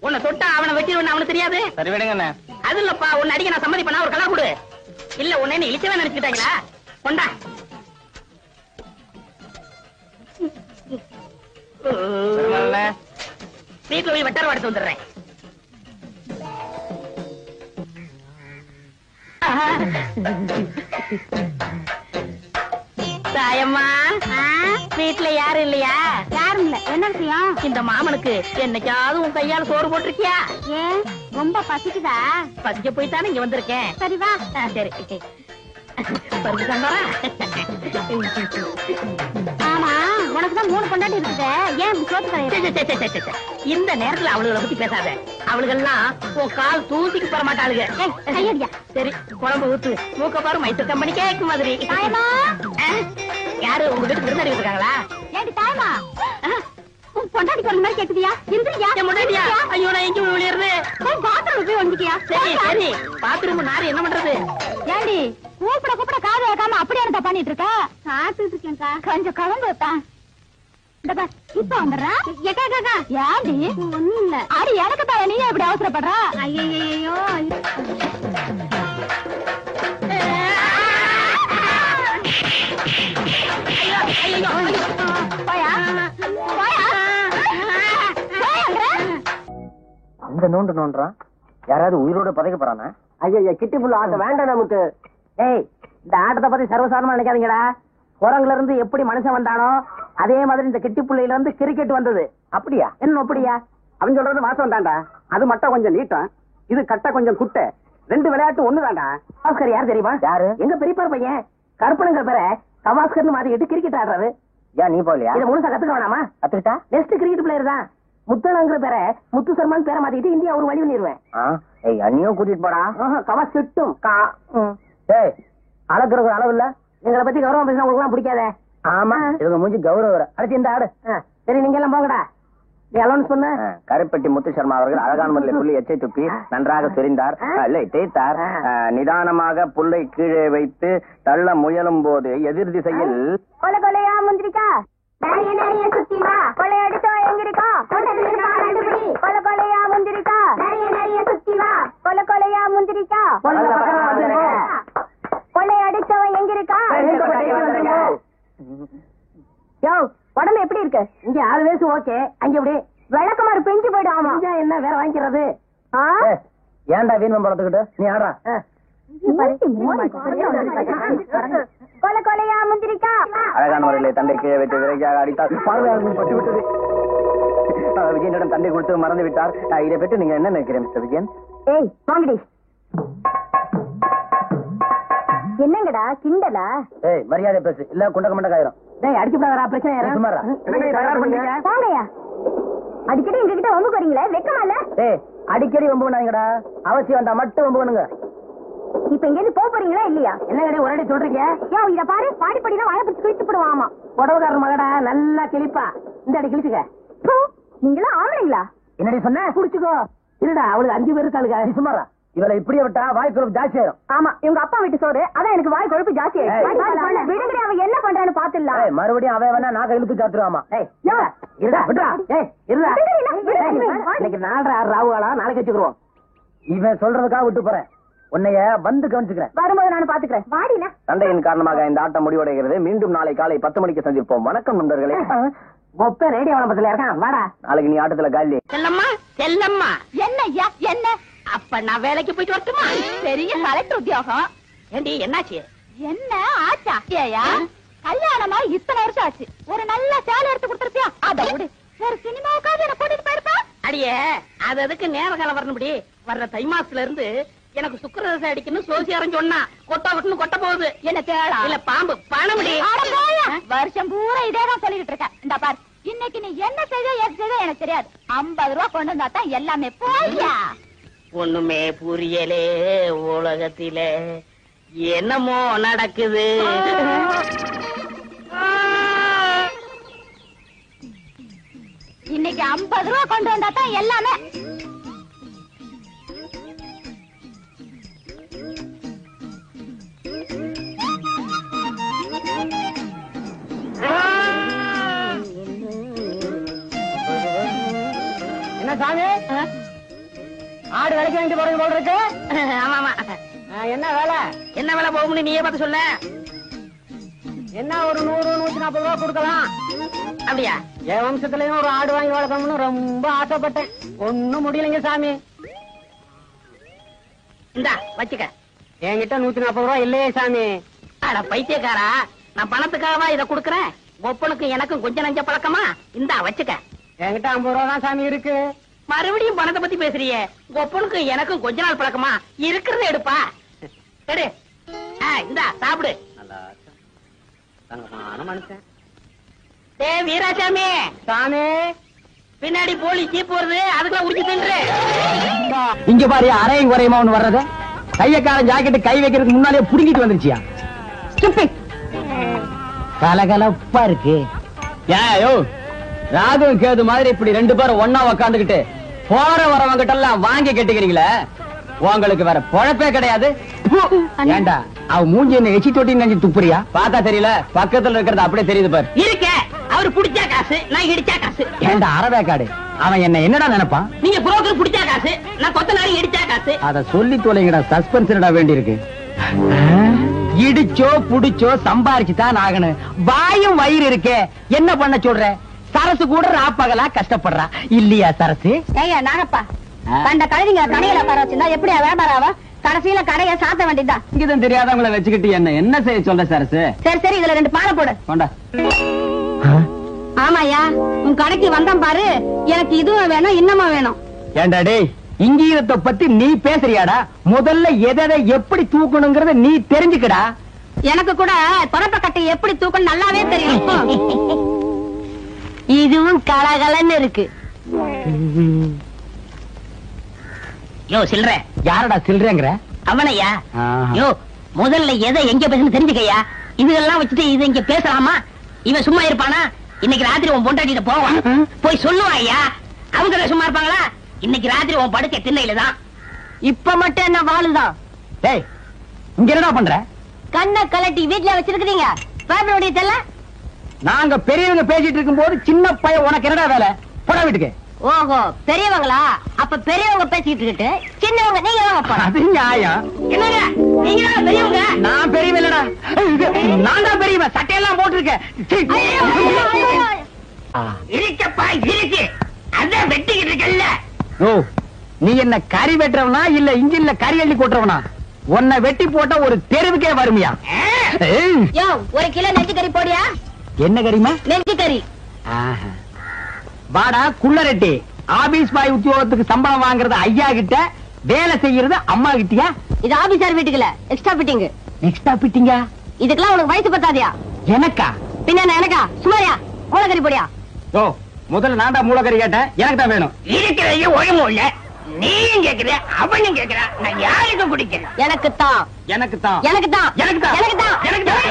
உன்னை தொட்டா அவனை வெட்டிடுவேன், அவனுக்கு தெரியாது. சரி விடுங்க. அது இல்லப்பா, உன்னை அடிக்க நான் சம்மதி பண்ணா ஒரு கலர் கொடு. இல்ல உன்னை என்ன இழிச்சவே நினைச்சுக்கிட்டாங்களா? கொண்டா. வீட்டுல போய் வெட்டார எடுத்து வந்துடுறேன். தாயம்மா, வீட்டுல யாரும் இல்லையா? யாரும் இல்ல. என்ன விஷயம்? இந்த மாமனுக்கு என்னைக்காவது உன் கையால சோறு போட்டிருக்கியா? ஏன் ரொம்ப பசிக்குதா? பசிக்க போய்த்தானே இங்க வந்திருக்கேன். சரி வா. சரி பருப்பு சாம்பாரா? ஆமா, உனக்குதான் 3 பொண்டாட்டி இருக்குது, ஏன் சோத்து கிடையாது? இந்த நேரத்துல அவளுகளை பத்தி பேசாத. அவளுகெல்லாம் உன் கால் தூசிக்கு போற மாட்டாளுங்க. கையடியா. சரி, குழம்பு ஊத்து. மூக்க பாரு, மைசூர் கம்பெனி கேக்கு மாதிரி. தாயமா, யாரு உங்க வீட்டுக்கு விருந்தாடி இருக்காங்களா? ஏடி தாயமா, உன் பொண்டாட்டி சொல்ற மாதிரி கேக்குதியா? இந்திரியா? என் முன்னாடியா? ஐயோ, நான் எங்க விழுறது? பாத்ரூம் போய் வந்துக்கியா? சரி சரி, பாத்ரூம் நாரு என்ன பண்றது? ஏண்டி கூப்பிட காது வைக்காம அப்படியே என்ன பண்ணிட்டு இருக்க? சாப்பிட்டு இருக்கேன்க்கா. கொஞ்சம் கலந்து வைத்தான். இப்ப வந்துடுறா. ஏண்டி? ஒண்ணும் இல்ல. அடி எனக்கு தான், நீங்க இப்படி அவசரப்படுறா? ஐயோ, இந்த நோண்டு நோண்டுறான். யாராவது உயிரோட பதைக்க போறானா? ஐயா, கிட்டி புள்ள ஆட்டம் வேண்டாம் நமக்கு. ஏய், இந்த ஆட்டத்தை பத்தி சர்வசாதாரணமா நினைக்காதீங்கடா. குரங்குல இருந்து எப்படி மனுஷன் வந்தானோ அதே மாதிரி இந்த கிட்டி புள்ளையில இருந்து கிரிக்கெட் வந்தது. அப்படியா? என்ன அப்படியா? அவன் சொல்றது வாசம் தான்டா. அது மட்டும் கொஞ்சம் நீட்டம், இது கட்ட கொஞ்சம் குட்டை. 2 விளையாட்டு ஒண்ணுதான்டா. கவாஸ்கர் யார் தெரியுமா? யாரு? எங்க பெரியப்பா பையன் கருப்பனுங்கிற பேரை கவாஸ்கர்னு மாத்திக்கிட்டு கிரிக்கெட் ஆடுறாரு. ஏன் நீ போலியா? இதை முழுசா கத்துக்க வேணாமா? கத்துக்கிட்டா நெக்ஸ்ட் கிரிக்கெட் பிளேயர் தான். முத்தனங்கிற பேரை முத்து சர்மான் பேரை மாத்திக்கிட்டு இந்தியா ஒரு வழி பண்ணிடுவேன். அண்ணியும் கூட்டிட்டு போடா. கவாஸ் கிட்டும். அளக்குறது அளவு இல்ல. எங்களை பத்தி கௌரவம் பேசினா உங்களுக்கு எல்லாம் பிடிக்காத. ஆமா, இவங்க மூஞ்சி கௌரவம். அடுத்து இந்த ஆடு. சரி, நீங்க எல்லாம் போங்கடா. நீ அலௌன்ஸ் பண்ண. கருப்பட்டி முத்து சர்மா அவர்கள் அழகான முறையில் புள்ளி எச்சை துப்பி நன்றாக தெரிந்தார். தேய்த்தார். நிதானமாக புல்லை கீழே வைத்து தள்ள முயலும் போது எதிர் திசையில் கொலை கொலையா முந்திரிக்கா, நிறைய சுத்தி வா, கொலை அடிச்சா எங்கிருக்கா, கொலை கொலையா முந்திரிக்கா, நிறைய சுத்தி வா, கொலை கொலையா முந்திரிக்கா, கொலை அடிச்சவன் எங்க இருக்கா? யோ, உடம்பு எப்படி இருக்கு? இங்க 6 வயசு ஓகே, அங்க எப்படி விளக்கமாறு பெஞ்சு போயிடும். ஆமா, என்ன வேற வாங்கிக்கிறது? ஏன்டா வீண் பழத்துக்கிட்டு நீ ஆடா. கொலை கொலையா முந்திரிக்கா. அழகான முறையிலே தண்டை கீழே வைத்து விரைக்காக அடித்தார். பார்வையாளர்கள் பட்டு விட்டது. விஜயனிடம் தண்டை கொடுத்து மறந்து விட்டார். இதை பற்றி நீங்க என்ன நினைக்கிறேன் மிஸ்டர் விஜயன்? ஏய் வாங்கடி. என்னங்கடா கிண்டலா? ஏய், மரியாதை பேசு, இல்ல குண்டக்க மண்ட காயிரும். டேய், அடிச்சு பாக்கறா பிரச்சனை யாரா? சும்மாரா. வாங்கயா, அடிக்கடி எங்க கிட்ட வம்பு வரீங்களே, வெக்கமா இல்ல? டேய், அடிக்கடி வம்பு பண்ணாங்கடா. அவசியம் வந்தா மட்டும் வம்பு பண்ணுங்க. இப்ப எங்க போக போறீங்களா இல்லையா? என்னங்கடி ஒரே சொல்றீங்க? யோ, இத பாரு, பாடி படினா வாய பிடிச்சு கிழிச்சு போடுவாமா. புடவக்காரர் மகடா, நல்லா கிழிப்பா. இந்த அடி கிழிச்சுக்க. நீங்களா ஆம்பளைங்களா? என்னடி சொன்ன? புடிச்சுக்கோ. இல்லடா, அவளுக்கு 5 பேர் இருக்காளுங்க. சும்மாரா. இவளை இப்படியே விட்டா வாய் கொழுப்பு ஜாஸ்தி ஆயிரும். ஆமா, இவங்க அப்பா வீட்டு சோறு, அதான் எனக்கு வாய் கொழுப்பு ஜாஸ்தி ஆயிரும். விடுங்கடி, அவன் என்ன பண்றான்னு பாத்துடலாம். மறுபடியும் அவன் வேணா நாக்க இழுத்து சாத்துருவாமா. இன்னைக்கு 4:30 ராவுகாலா, நாளைக்கு வச்சுக்கிறோம். இவன் சொல்றதுக்காக விட்டு போறேன். உன்னைய வந்து கவனிச்சுக்கிறேன். வரும்போது நான் பாத்துக்கிறேன். வாடினா. சண்டையின் காரணமாக இந்த ஆட்டம் முடிவடைகிறது. மீண்டும் நாளை காலை 10 மணிக்கு சந்திப்போம். வணக்கம் நண்பர்களே. ஒப்ப ரேடியோ விளம்பரத்துல இருக்கான். வாடா, நாளைக்கு நீ ஆட்டத்துல காலி. செல்லம்மா, செல்லம்மா. என்ன ஐயா, என்ன? அப்ப நான் வேலைக்கு போயிட்டு வரட்டுமா? பெரிய கலெக்டர் உத்தியோகம். ஏண்டி, என்னாச்சு? என்ன ஆச்சா? ஏயா, கல்யாணமா இத்தனை வருஷம் ஆச்சு, ஒரு நல்ல சேலை எடுத்து கொடுத்துருப்பியா? அத விடு, ஒரு சினிமாவுக்காவது என்ன கூட்டிட்டு போயிருப்பா. அடியே, அது அதுக்கு நேர காலம் வரணும்படி. வர்ற தை மாசத்துல இருந்து எனக்கு சுக்கரதசை அடிக்கணும் சோசியாரம் சொன்னா, கொட்டா விட்டுன்னு கொட்ட போகுது. என்ன தேடா? இல்ல பாம்பு பணமுடி. வருஷம் பூரா இதேதான் சொல்லிட்டு இருக்க. இந்த பாரு, இன்னைக்கு நீ என்ன செய்த ஏது செய்த எனக்கு தெரியாது. 50 ரூபா கொண்டு வந்தா தான் எல்லாமே. போய்யா. ஒண்ணுமே புரியலே உலகத்திலே, என்னமோ நடக்குது. இன்னைக்கு 50 ரூபா கொண்டு வந்தா தான் எல்லாமே. என்ன சாமி, ஆடு விலைக்கு வாங்கிட்டு போறது போல இருக்கு. ஆமா ஆமா. என்ன வேலை போகும்னு நீயே பார்த்து சொல்ல. என்ன ஒரு 100-140 ரூபா கொடுக்கலாம். அப்படியா? என் வம்சத்துலயும் ஒரு ஆடு வாங்கி வளர்க்கணும்னு ரொம்ப ஆசைப்பட்டேன். ஒண்ணும் முடியலைங்க சாமி. இந்தா வச்சுக்க. என்கிட்ட 140 ரூபா இல்லையே சாமி. அட பைத்தியக்காரா, நான் பணத்துக்காகவா இதை கொடுக்கறேன்? ஒப்பனுக்கு எனக்கும் கொஞ்சம் நஞ்ச பழக்கமா? இந்தா வச்சுக்க. என்கிட்ட 50 ரூபா தான் சாமி இருக்கு. மறுபடியும் பணத்தை பத்தி பேசுறியே. ஒப்பனுக்கு எனக்கும் கொஞ்ச நாள் பழக்கமா? இருக்கிறத எடுப்பா. எடு. இந்தா சாப்பிடு. வீராசாமி சாமி, பின்னாடி போலீஸ் ஜீப் வருது, அதுக்குள்ள உடிச்சு தின்று. இங்க பாரு, அரையும் குறையுமா ஒண்ணு வர்றது. கையக்காரன் ஜாக்கெட்டு கை வைக்கிறதுக்கு முன்னாலே புடுங்கிட்டு வந்துருச்சியா? கலகலப்பா இருக்கு. ஏயோ, ராகு கேது மாதிரி இப்படி 2 பேரும் ஒன்னா உக்காந்துக்கிட்டு போற வரவங்கிட்ட எல்லாம் வாங்கி கட்டிக்கிறீங்களே, உங்களுக்கு வேற பொழப்பே கிடையாது. ஏண்டா அவ மூஞ்சி என்ன எச்சி தொட்டி நெஞ்சு துப்புறியா? பார்த்தா தெரியல, பக்கத்துல இருக்கிறது அப்படியே தெரியுது பாரு. இருக்க அவரு புடிச்சா காசு, நான் இடிச்சா காசு. ஏண்டா அரவேக்காடு, அவன் என்ன என்னடா நினைப்பான்? நீங்க புரோக்கர் புடிச்சா காசு, நான் கொத்தனாரி இடிச்சா காசு. அத சொல்லி தொலைங்கடா, சஸ்பென்ஸ்டா வேண்டி இருக்கு. இடிச்சோ புடிச்சோ சம்பாரிச்சுதான் ஆகணும். வாயும் வயிறு இருக்கே, என்ன பண்ண சொல்ற? சரசு கூட ராப்பகலா கஷ்டப்படுறா இல்லையா சரசு? ஏய்யா நாகப்பா, கண்ட கழுதிங்க கடையில உட்கார வச்சிருந்தா எப்படியா வியாபாரம் ஆவா? கடைசியில கடையை சாத்த வேண்டியதுதான். இங்கதான் தெரியாதவங்களை வச்சுக்கிட்டு என்ன செய்ய சொல்ற சரசு? சரி இதுல 2 பானை போடு. கொண்டா. ஆமாயா, உன் கடைக்கு வந்தான் பாரு, எனக்கு இதுவும் வேணும் இன்னமும் வேணும். ஏண்டா டேய், இங்கீதத்தை பத்தி நீ பேசுறியாடா? முதல்ல எதை எப்படி தூக்கணுங்கிறத நீ தெரிஞ்சுக்கடா. எனக்கு கூட தொடப்ப கட்டை எப்படி தூக்கணும் நல்லாவே தெரியும். இதுவும் கலகலன்னு இருக்கு. யோ சில்ற. யாரடா சில்றேங்கிற? அவனையா? யோ முதல்ல எதை எங்க பேசணும் தெரிஞ்சுக்கையா. இதெல்லாம் வச்சுட்டு இதை இங்க பேசலாமா? இவன் சும்மா இருப்பானா? இன்னைக்கு ராத்திரி உன் பொண்டாட்டிட்ட போவான், போய் சொல்லுவான் ஐயா. அவங்க சும்மா இருப்பாங்களா? இன்னைக்கு ராத்திரி உன் படுக்க திண்ணையில தான். இப்ப மட்டும் என்ன வாழுதான்? டேய், இங்க என்னடா பண்ற? கண்ணை கலட்டி வீட்டுல வச்சிருக்கீங்க. பேப்பருடைய தெல்ல. நாங்க பெரியவங்க பேசிட்டு இருக்கும் போது சின்ன பையன் உனக்கு என்னடா வேலை? போட வீட்டுக்கு. ஓஹோ, பெரியவங்களா? அப்ப பெரியவங்க பேசிட்டு இருக்கு, சின்னவங்க நீங்க தான். அது நியாயம். என்னங்க நீங்க பெரியவங்க? நான் பெரியவன் இல்லடா, நான் தான் பெரியவன். சட்டையெல்லாம் போட்டிருக்கேன். இருக்கப்பா இருக்கு, அதான் வெட்டிக்கிட்டு இருக்கல்ல. ஓ, நீ என்ன கறி வெட்டுறவனா இல்ல இன்ஜின்ல கறி அள்ளி கொட்டுறவனா? உன்னை வெட்டி போட்டா ஒரு தெருவுக்கே வருமியா? யோ, 1 கிலோ நெஞ்சு கறி போடியா? என்ன கறிமா? நெஞ்சு கறி. வாடா குள்ளரெட்டி, ஆபீஸ் பாய் உத்தியோகத்துக்கு சம்பளம் வாங்குறது ஐயா கிட்ட, வேலை செய்யறது அம்மா கிட்டியா? இது ஆபீசர் வீட்டுக்குல எக்ஸ்ட்ரா பிட்டிங். எக்ஸ்ட்ரா பிட்டிங்கா? இதுக்கெல்லாம் உனக்கு வயசு பத்தாதியா? எனக்கா? பின்ன எனக்கா? சுமாரியா? மூலக்கறி போடியா? ஓ, முதல்ல நான் தான் மூலக்கறி கேட்டேன், எனக்கு தான் வேணும். இருக்கிறது ஒழுங்கு இல்ல. நீயும் கேக்குற, அவனும் கேக்குற, நான் யாருக்கு குடிக்கிறேன்? எனக்கு தான். எனக்கு தான். எனக்கு தான். எனக்கு தான். எனக்கு தான். எனக்கு தான்.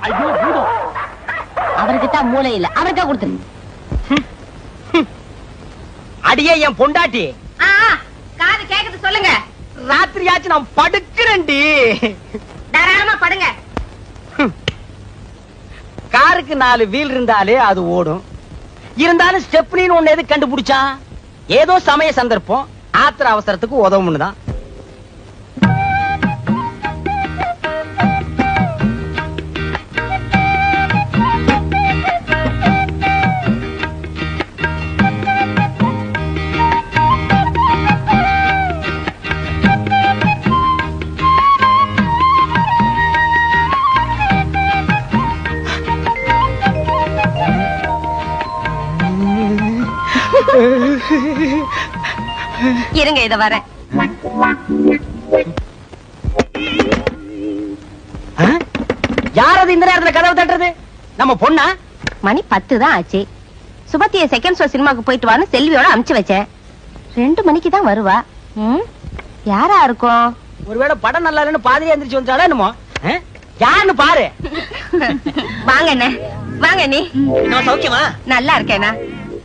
ஐயோ பூதம். அவருக்கு தான் மூளை இல்ல, அவருக்கா கொடுத்துரு. அடியே என் பொண்டாட்டி, காது கேக்குது சொல்லுங்க. ராத்திரியாச்சு நான் படுக்கிறேன்டி. தாராளமா படுங்க. காருக்கு 4 வீல் இருந்தாலே அது ஓடும். இருந்தாலும் ஸ்டெப்னின்னு ஒண்ணு எது கண்டுபிடிச்சான்? ஏதோ சமய சந்தர்ப்பம், ஆத்திர அவசரத்துக்கு உதவும்னு தான். இருங்க இத வரேன். யார் அது இந்த நேரத்துல கதவு தட்டுறது? நம்ம பொண்ணா? மணி 10 தான் ஆச்சு. சுபத்திய செகண்ட் ஷோ சினிமாக்கு போயிட்டு வான்னு செல்வியோட அனுப்பிச்சு வச்சேன். 2 மணிக்கு தான் வருவா. யாரா இருக்கும்? ஒருவேளை படம் நல்லா இல்லைன்னு பாதிரியா எந்திரிச்சு வந்துட்டாளா என்னமோ? யாருன்னு பாரு. வாங்க அண்ணே, வாங்க நீ. நான் சௌக்கியமா? நல்லா இருக்கேனா?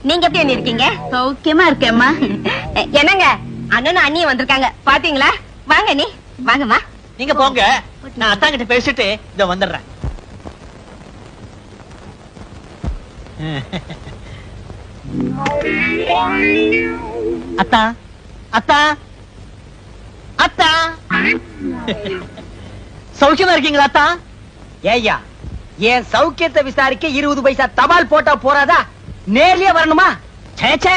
நீங்க எப்படி அண்ணி இருக்கீங்க? சௌக்கியமா இருக்கேம்மா. என்னங்க அண்ணனும் அண்ணியும் வந்திருக்காங்க பாத்தீங்களா? வாங்க நீ, வாங்கம்மா. நீங்க போங்க, நான் அத்தா கிட்ட பேசிட்டு இத வந்துடுறேன். அத்தா, அத்தா, சௌக்கியமா இருக்கீங்களா அத்தா? ஏய்யா, என் சௌக்கியத்தை விசாரிக்க 20 பைசா தபால் போட்டா போறாதா? நேர்லயே வரணுமா? சேச்சே,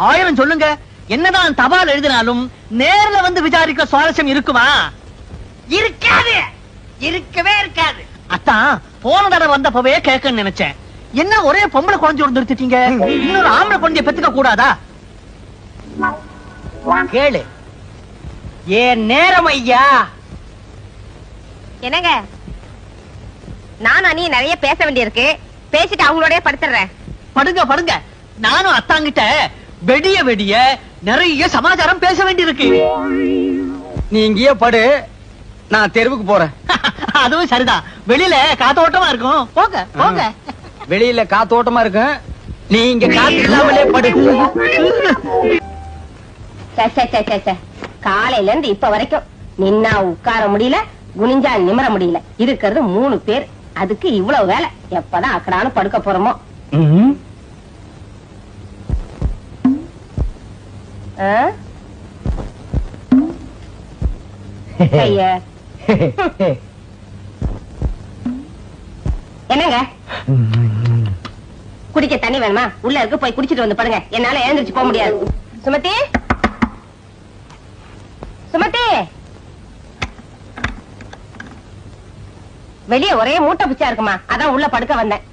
1000 சொல்லுங்க. என்னதான் தபால் எழுதினாலும் நேர்ல வந்து விசாரிக்க சுவாரஸ்யம் இருக்குமா? இருக்காது, இருக்கவே இருக்காது. அத்தா, போன தடவை வந்தப்பவே கேட்கன்னு நினைச்சேன். என்ன ஒரே பொம்பளை குழந்தையோட நிறுத்திட்டீங்க? இன்னொரு ஆம்பளை குழந்தைய பெத்துக்க கூடாதா? கேளு. ஏன் நேரம் ஐயா. என்னங்க, நானும் நீ நிறைய பேச வேண்டியிருக்கு. பேசிட்டு அவங்களோட படுத்துறேன். படுங்க படுங்க. நானும் அத்தாங்கிட்ட வெடிய வெடிய நிறைய சமாச்சாரம் பேச வேண்டியிருக்கு. நீ இங்கேயே படு, நான் தெருவுக்கு போறேன். அதுவும் சரிதான், வெளியில காத்தோட்டமா இருக்கும். போங்க போங்க. வெளியில காத்தோட்டமா இருக்கும், நீ இங்க காத்து இல்லாமலே படு. காலையில இருந்து இப்ப வரைக்கும் நின்னா உட்கார முடியல, குனிஞ்சா நிமிர முடியல. இருக்கிறது 3 பேர், அதுக்கு இவ்வளவு வேலை. எப்பதான் அக்கடான்னு படுக்க போறோமோ. என்னங்க, குடிக்க தண்ணி வேணுமா? உள்ள இருக்கு, போய் குடிச்சிட்டு வந்து படுங்க. என்னால எழுந்திருச்சு போக முடியாது. சுமதி, சுமதி, வெளியே ஒரே மூட்டை பிச்சா இருக்குமா, அதான் உள்ள படுக்க வந்தேன்.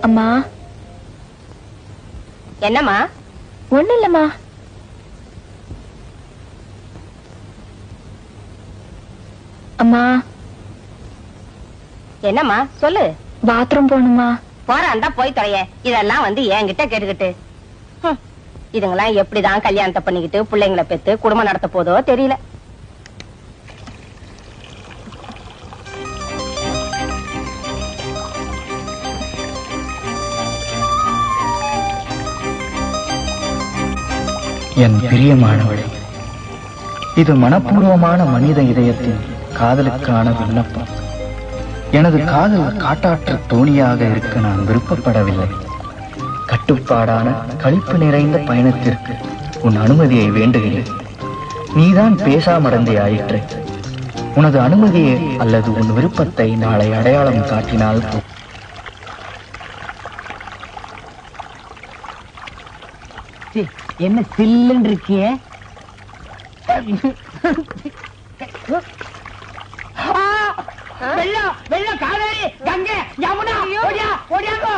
அம்மா. என்னம்மா? ஒண்ணு இல்லம்மா. அம்மா. என்னம்மா சொல்லு. பாத்ரூம் போகணுமா? போறான்டா போய் தொலைய. இதெல்லாம் வந்து என்கிட்ட கேட்டுக்கிட்டு இதுங்கெல்லாம் எப்படிதான் கல்யாணத்தை பண்ணிக்கிட்டு பிள்ளைங்களை பெத்து குடும்பம் நடத்த போதோ தெரியல. என் பிரியமானவளே, இது மனப்பூர்வமான மனித இதயத்தின் காதலுக்கான விண்ணப்பம். எனது காதல் காட்டாற்று தோணியாக இருக்க நான் விருப்பப்படவில்லை. கட்டுப்பாடான களிப்பு நிறைந்த பயணத்திற்கு உன் அனுமதியை வேண்டுகிறேன். நீதான் பேசாமடந்தே ஆயிற்று. உனது அனுமதியை அல்லது உன் விருப்பத்தை நாளை அடையாளம் காட்டினால் என்ன சில்லுன்னு இருக்கியே? வெள்ளம் வெள்ளம், காவேரி, கங்கை, யமுனா, ஓடியா ஓடியாங்கோ.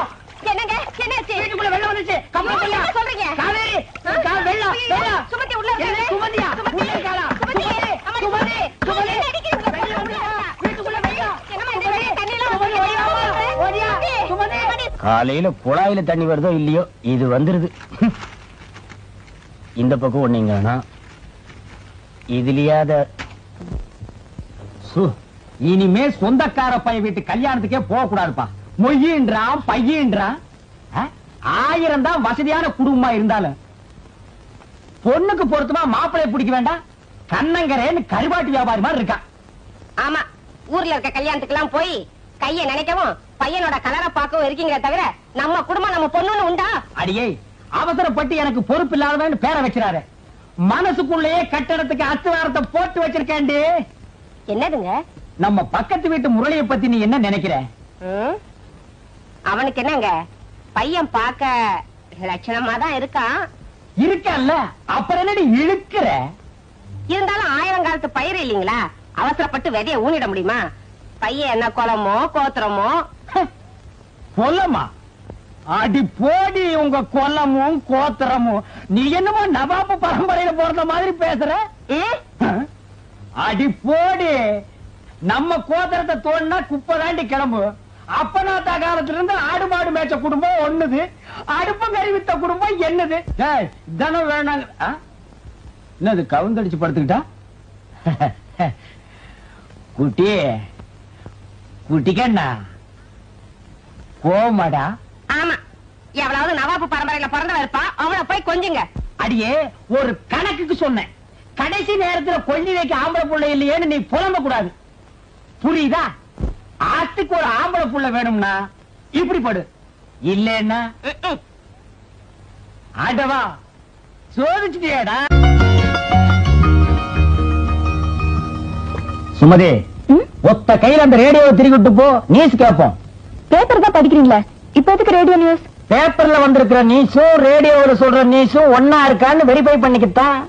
என்னங்க, என்னாச்சு? வீட்டுக்குள்ள வெள்ளம் வந்துச்சு. என்ன சொல்றீங்க? காவேரி, வெள்ளம் வெள்ளம். சுமதி உள்ள இருக்காங்க. சுமதியா உள்ள இருக்காளா? சுமதி, சுமதி, சுமதி. என்ன அடிக்கிறீங்க? வீட்டுக்குள்ள வெள்ளம். என்னம்மா இந்த வெளிய தண்ணி எல்லாம் ஓடியா சுமதி. காலையில குழாயில தண்ணி வருதோ இல்லையோ, இது வந்துருது. இந்த பக்கம் ஒண்ணீங்கன்னா இதுலயாத இனிமே சொந்தக்கார பையன் வீட்டு கல்யாணத்துக்கே போக கூடாதுப்பா. மொய்யின்றான் பையன்றான். 1000 தான் வசதியான குடும்பமா இருந்தாலும் பொண்ணுக்கு பொருத்தமா மாப்பிளைய பிடிக்க வேண்டாம். கண்ணங்கரேன்னு கருவாட்டு வியாபாரி மாதிரி இருக்கா. ஆமா, ஊர்ல இருக்க கல்யாணத்துக்கு எல்லாம் போய் கைய நினைக்கவும் பையனோட கலரை பார்க்கவும் இருக்கீங்களே தவிர நம்ம குடும்பம் நம்ம பொண்ணுன்னு உண்டா? அடியே, அவசரப்பட்டு எனக்கு பொறுப்பு இல்லாதவன் பேரை வச்சிடாரு. மனசுக்குள்ளேயே கட்டடத்துக்கு அஸ்திவாரத்தை போட்டு வச்சிருக்கேன்டி. என்னதுங்க? நம்ம பக்கத்து வீட்டு முரளியை பத்தி நீ என்ன நினைக்கிற? அவனுக்கு என்னங்க, பையன் பார்க்க லட்சணமா தான் இருக்கான். இருக்கல்ல, அப்புறம் என்னடி இழுக்கிற? இருந்தாலும் 1000 காலத்து பயிர் இல்லீங்களா, அவசரப்பட்டு விதைய ஊனிட முடியுமா? பையன் என்ன குளமோ கோத்திரமோ? கொல்லமா? அடி போடி உங்க கொல்லமும் கோத்திரமும். நீ என்னமோ நவாப்பு பரம்பரையில போறத மாதிரி பேசுற. அடி போடி, நம்ம கோத்திரத்தை தோணுனா குப்பை தாண்டி கிளம்பு. அப்பனாத்தா காலத்துல இருந்து ஆடு மாடு மேய்ச்ச குடும்பம் ஒண்ணுது, அடுப்பம் கறிவித்த குடும்பம் என்னது? தினம் வேணாங்க. என்னது கவுந்தடிச்சு படுத்துக்கிட்டா? குட்டி குட்டிக்கண்ணா கோமாடா? ஆமா, எவ்வளவு நவாபு பரம்பரையில பிறந்தவ இருப்பா, அவளை போய் கொஞ்சுங்க. அடியே ஒரு கணக்குக்கு சொன்னேன், கடைசி நேரத்துல கொல்லி வைக்க ஆம்பளை புள்ள இல்லையேன்னு நீ புலம்ப கூடாது, புரியுதா? ஆத்துக்கு ஒரு ஆம்பளை புள்ள வேணும்னா இப்படி படு, இல்லன்னா ஆண்டவா சோதிச்சுட்டியாடா. சுமதி, ஒத்த கையில அந்த ரேடியோவை திருக்கிட்டு போ, நியூஸ் கேட்போம். பேப்பர் தான் படிக்கிறீங்களா? இப்ப எதுக்கு ரேடியோ நியூஸ்? பேப்பர்ல வந்திருக்கிற நியூஸும் ரேடியோவில் சொல்ற நியூஸும் ஒன்னா இருக்கான்னு வெரிஃபை பண்ணிக்கிட்டான்.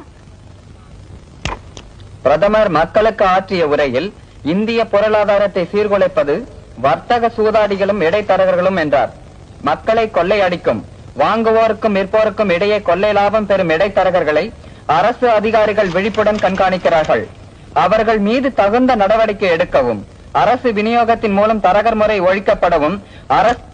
பிரதமர் மக்களுக்கு ஆற்றிய உரையில் இந்திய பொருளாதாரத்தை சீர்குலைப்பது வர்த்தக சூதாடிகளும் இடைத்தரகர்களும் என்றார். மக்களை கொள்ளையடிக்கும் வாங்குவோருக்கும் விற்போருக்கும் இடையே கொள்ளை லாபம் பெறும் இடைத்தரகர்களை அரசு அதிகாரிகள் விழிப்புடன் கண்காணிக்கிறார்கள். அவர்கள் மீது தகுந்த நடவடிக்கை எடுக்கவும், அரசு விநியோகத்தின் மூலம் தரகர் முறை ஒழிக்கப்படவும் அரசு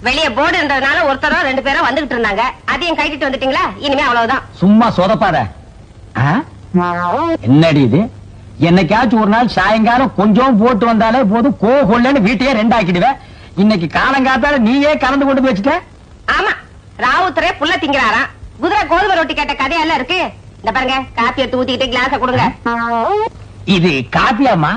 வெளியே போர்டு இருந்ததுனால ஒருத்தரோ 2 பேரும் வந்துகிட்டு இருந்தாங்க, அதையும் கைட்டிட்டு வந்துட்டீங்களா? இனிமே அவ்வளவுதான். சும்மா சொதப்பாத. என்னடி இது? என்னைக்காச்சும் ஒரு நாள் சாயங்காலம் கொஞ்சம் போட்டு வந்தாலே போதும், கொள்ளன்னு வீட்டையே 2 ஆக்கிடுவேன். இன்னைக்கு காலங்காத்தால நீயே கலந்து கொண்டு வச்சுட்ட. ஆமா, ராவுத்தரே புள்ள திங்கிறாராம், குதிரை கோதுமை ரொட்டி கேட்ட கதையெல்லாம் இருக்கு. இந்த பாருங்க, காப்பி எடுத்து ஊத்திக்கிட்டு கிளாஸ கொடுங்க. இது காப்பியாமா?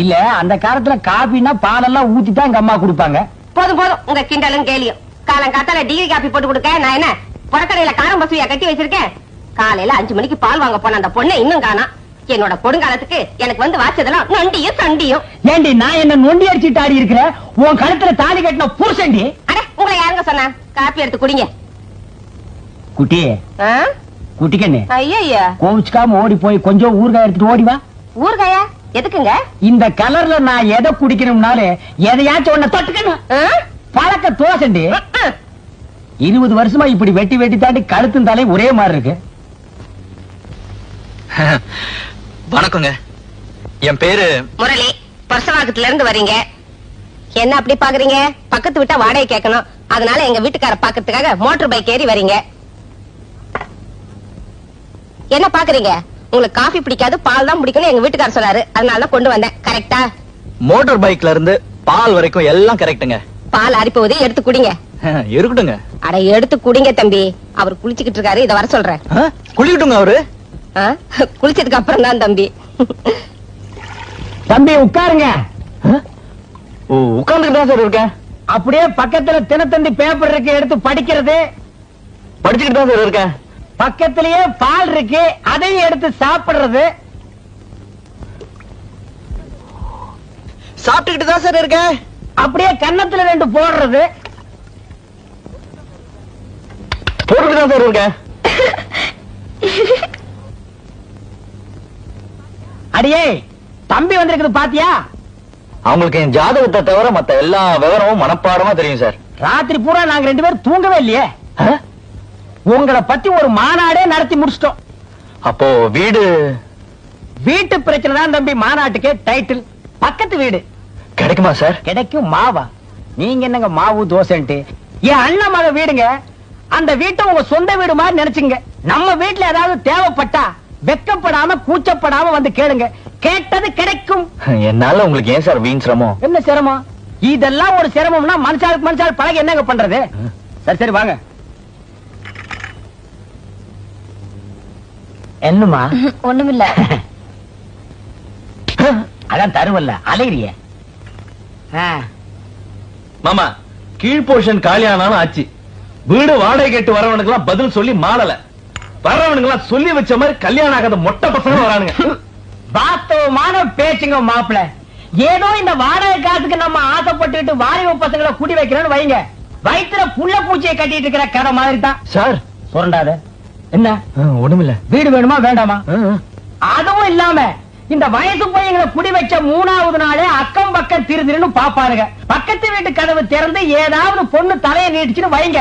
இல்ல, அந்த காலத்துல காப்பின்னா பாலெல்லாம் ஊத்திதான் எங்க அம்மா கொடுப்பாங்க. போதும் போதும், உங்க கிண்டலும் கேலியும். காலம் காத்தால டிகிரி காப்பி போட்டு கொடுக்க நான் என்ன புறக்கடையில காரம் பசுவியா கட்டி வச்சிருக்கேன்? காலையில 5 மணிக்கு பால் வாங்க போன அந்த பொண்ணை இன்னும் காணா. என்னோட கொடுங்காலத்துக்கு எனக்கு வந்து வாச்சதெல்லாம் நொண்டியும் சண்டியும். ஏண்டி நான் என்ன நொண்டி அடிச்சுட்டு ஆடி இருக்கிற? உன் கழுத்துல தாலி கட்டின புருஷன்டி. அட, உங்களை யாருங்க சொன்னா? காப்பி எடுத்து குடிங்க. குட்டி குட்டிக்கண்ணு, ஐயா கோவிச்சுக்காம ஓடி போய் கொஞ்சம் ஊறுகாய் எடுத்துட்டு ஓடி வா. ஊறுகாயா? எதுக்குங்க? இந்த கலர்ல நான் எதை குடிக்கணும்னாலே எதையாச்சும் ஒண்ணு தொட்டுக்கணும். பழக்க தோசண்டி. 20 வருஷமா இப்படி வெட்டி வெட்டி தாண்டி கழுத்தும் தலை ஒரே மாதிரி இருக்கு. வணக்கங்க, என் பேரு முரளி. பர்சவாக்கத்துல இருந்து வரீங்க. என்ன அப்படி பாக்குறீங்க? பக்கத்து விட்டா வாடகை கேட்கணும், அதனால எங்க வீட்டுக்கார பாக்கிறதுக்காக மோட்டர் பைக் ஏறி வரீங்க. என்ன பாக்குறீங்க? உங்களுக்கு காஃபி பிடிக்காது, பால் தான் பிடிக்கணும் எங்க வீட்டுக்கார சொன்னாரு, அதனால கொண்டு வந்தேன். கரெக்டா? மோட்டார் பைக்ல இருந்து பால் வரைக்கும் எல்லாம் கரெக்டுங்க. பால் அரி போகுது, எடுத்து குடிங்க. இருக்கட்டுங்க. அட, எடுத்து குடிங்க தம்பி. அவர் குளிச்சுக்கிட்டு இருக்காரு, இத வர சொல்றேன். குளிக்கட்டுங்க அவரு? குளிச்சதுக்கு அப்புறம் தான் தம்பி. தம்பி உட்காருங்க. உட்கார்ந்துட்டு தான் சார் இருக்கேன். அப்படியே பக்கத்துல தினத்தந்தி பேப்பர் இருக்கு, எடுத்து படிக்கிறது. படிச்சுக்கிட்டு தான் சார் இருக்கேன். பக்கத்திலேயே பால் இருக்கு, அதையும் எடுத்து சாப்பிடுறது. சாப்பிட்டுக்கிட்டு தான் சார் இருக்கேன். அப்படியே கன்னத்துல 2 போடுறது. போட்டுக்கிட்டு தான் சார் இருக்கேன். அடியே, தம்பி வந்திருக்குது பாத்தியா? அவங்களுக்கு என் ஜாதகத்தை தவிர மத்த எல்லா விவரமும் மனப்பாடமா தெரியும் சார். ராத்திரி பூரா நாங்க 2 பேரும் தூங்கவே இல்லையே. உங்களை பத்தி ஒரு மாநாடே நடத்தி முடிச்சிட்டோம். அப்போ வீட்டு பிரச்சனை தான் தம்பி மாநாட்டுக்கே டைட்டில். பக்கத்து வீடு கிடைக்குமா சார்? கிடைக்கும். மாவா? நீங்க என்னங்க மாவு தோசைன்ட்டு? என் அண்ணன் மக வீடுங்க. அந்த வீட்டை உங்க சொந்த வீடு மாதிரி நினைச்சுங்க. நம்ம வீட்டுல ஏதாவது தேவைப்பட்டா வெக்கப்படாம கூச்சப்படாம வந்து கேளுங்க, கேட்டது கிடைக்கும். என்னால உங்களுக்கு ஏன் சார் வீண் சிரமம்? என்ன சிரமம்? இதெல்லாம் ஒரு சிரமம்னா மனுஷாளுக்கு மனுஷாள் பழக என்னங்க பண்றது? சரி சரி வாங்க. என்னமா? ஒண்ணுமில்ல. அதான் தருவல்ல, அலையிறிய. மாமா, கீழ் போர்ஷன் காலியானாலும் ஆச்சு. வீடு வாடகை கேட்டு வரவனுக்கு எல்லாம் பதில் சொல்லி மாறல. வர்றவனுக்கு எல்லாம் சொல்லி வச்ச மாதிரி கல்யாணம் ஆகாத மொட்டை பசங்க வரானுங்க. வாஸ்தவமான பேச்சுங்க மாப்பிள. ஏதோ இந்த வாடகை காசுக்கு நம்ம ஆசைப்பட்டுட்டு வாலிப பசங்களை கூட்டி வைக்கிறோம்னு வைங்க, வயிற்றுல புள்ள பூச்சியை கட்டிட்டு இருக்கிற கதை மாதிரி தான் சார். சுரண்டாத. என்ன? ஒண்ணுமில்ல. வீடு வேணுமா வேண்டாமா? அதுவும் இல்லாம இந்த வயசு பையங்களை குடி வச்ச 3வது நாளே அக்கம் பக்கம் திருன்னு பாப்பாருங்க. பக்கத்து வீட்டு கதவு திறந்து ஏதாவது பொண்ணு தலையை நீட்டிச்சுன்னு வைங்க,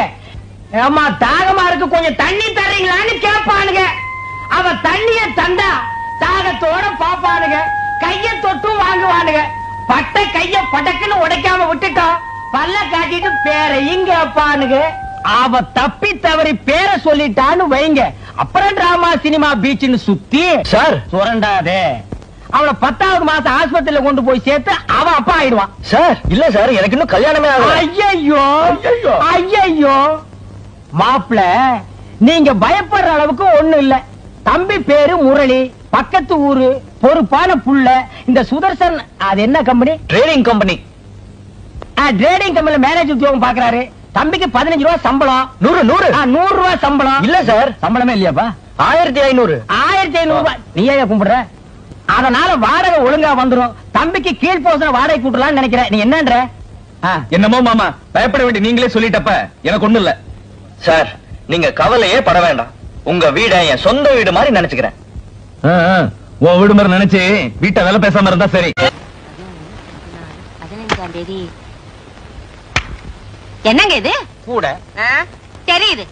ஏமா தாகமா இருக்கு, கொஞ்சம் தண்ணி தரீங்களான்னு கேட்பானுங்க. அவ தண்ணிய தந்தா தாகத்தோட பாப்பானுங்க, கைய தொட்டும் வாங்குவானுங்க. பட்ட கைய படக்குன்னு உடைக்காம விட்டுட்டோம், பல்ல காட்டிட்டு பேரையும் கேட்பானுங்க. அவ தப்பி தவறி பேரை சொல்லிட்டான்னு வைங்க, அப்புறம் டிராமா சினிமா பீச்னு சுத்தி சார் சுரண்டாதே. அவளை 10வது மாசம் ஆஸ்பத்திரியில கொண்டு போய் சேர்த்து அவ அப்பா ஆயிடுவான். சார் இல்ல சார், எனக்கு இன்னும் கல்யாணமே ஆகல. ஐயோ ஐயோ மாப்பிள, நீங்க பயப்படுற அளவுக்கு ஒண்ணு இல்ல. தம்பி பேரு முரளி, பக்கத்து ஊரு, பொறுப்பான புள்ள. இந்த சுதர்சன் அது என்ன கம்பெனி? Trading company. ட்ரேடிங் கம்பெனில மேனேஜர் உத்தியோகம் பாக்குறாரு. தம்பிக்கு 15 ரூபாய் சம்பளம். 100 ரூபாய் சம்பளம். இல்ல சார், சம்பளமே இல்லையாப்பா? 1500. 1500 ரூபாய். நீ ஏன் கும்பிடுற? அதனால வாடகை ஒழுங்கா வந்துரும். தம்பிக்கு கீழ் போசன வாடகை கூட்டலாம்னு நினைக்கிறேன். நீ என்னன்ற? என்னமோ மாமா, பயப்பட வேண்டிய நீங்களே சொல்லிட்டப்ப எனக்கு ஒண்ணு இல்ல. சார் நீங்க கவலையே பட வேண்டாம், உங்க வீட என் சொந்த வீடு மாதிரி நினைச்சுக்கிறேன். உன் வீடு மாதிரி நினைச்சு வீட்டை வேலை பேசாம இருந்தா சரி. 15ஆம் தேதி என்னங்க இது கூட தெரியுது.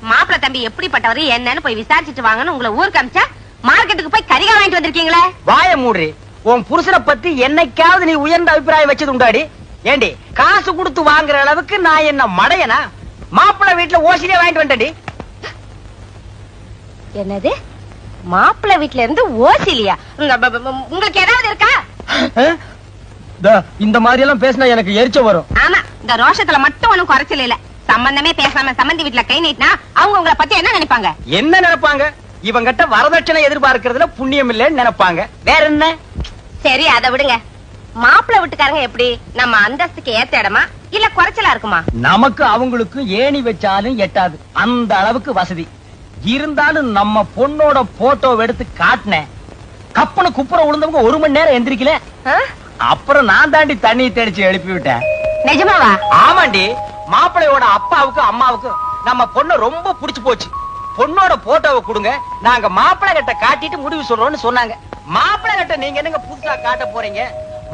மாப்பிள்ள தம்பி எப்படிப்பட்டவரு என்னன்னு போய் விசாரிச்சுட்டு வாங்கன்னு உங்களை ஊருக்கு அமிச்சா மார்க்கெட்டுக்கு போய் கரிகா வாங்கிட்டு வந்திருக்கீங்களே. வாய மூடுறி. உன் புருஷனை பத்தி என்னைக்காவது நீ உயர்ந்த அபிப்பிராயம் வச்சது உண்டாடி? ஏண்டி காசு கொடுத்து வாங்குற அளவுக்கு நான் என்ன மடையனா? மாப்பிள்ள வீட்டுல ஓசிலே வாங்கிட்டு வந்துட்டடி. என்னது மாப்பிள்ள வீட்டுல இருந்து ஓசிலியா? உங்களுக்கு ஏதாவது இருக்கா? இந்த மாதிரி எல்லாம் பேசினா எனக்கு எரிச்ச வரும். ஆமா, இந்த ரோஷத்துல மட்டும் ஒண்ணும் குறைச்சல இல்ல. சம்பந்தமே பேசாம சம்பந்தி வீட்டுல கை நீட்டினா அவங்க உங்களை பத்தி என்ன நினைப்பாங்க? என்ன நினைப்பாங்க? இவங்கிட்ட வரதட்சணை எதிர்பார்க்கறதுல புண்ணியம் இல்லைன்னு நினைப்பாங்க. வேற என்ன? சரி அதை விடுங்க. மாப்பிள்ள வீட்டுக்காரங்க எப்படி நம்ம அந்தஸ்துக்கு ஏத்த இடமா இல்ல குறைச்சலா இருக்குமா? நமக்கு அவங்களுக்கு ஏணி வச்சாலும் எட்டாது, அந்த அளவுக்கு வசதி இருந்தாலும் நம்ம பொண்ணோட போட்டோ எடுத்து காட்டினேன். கப்பனு குப்புற விழுந்தவங்க 1 மணி நேரம் எந்திரிக்கல. அப்புறம் நான் தாண்டி தண்ணி தெளிச்சு எழுப்பி விட்டேன். நிஜமாவா? ஆமாண்டி. மாப்பிள்ளையோட அப்பாவுக்கு அம்மாவுக்கு நம்ம பொண்ணு ரொம்ப பிடிச்சு போச்சு. பொண்ணோட போட்டோவை கொடுங்க, நாங்க மாப்பிள்ளை கிட்ட காட்டிட்டு முடிவு சொல்றோம்னு சொன்னாங்க. மாப்பிள்ளை கிட்ட நீங்க என்னங்க புதுசா காட்ட போறீங்க?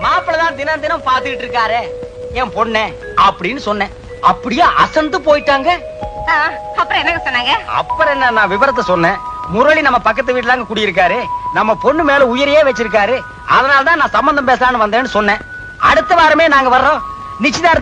மாப்பிள்ளை தான் தினம் தினம் பாத்துக்கிட்டு இருக்காரு என் பொண்ணு அப்படின்னு சொன்னேன். அப்படியே அசந்து போயிட்டாங்க. அப்புறம் என்ன சொன்னாங்க? அப்புறம் என்ன, நான் விவரத்தை சொன்னேன். முரளி நம்ம பக்கத்து வீட்டுல குடியிருக்காரு, நம்ம பொண்ணு மேல உயிரையே வச்சிருக்காரு, அதனாலதான் நான் சம்பந்தம் பேசலான்னு வந்தேன்னு சொன்னேன். அடுத்த வாரமே நாங்க வர்றோம். நிச்சயதார்த்தம்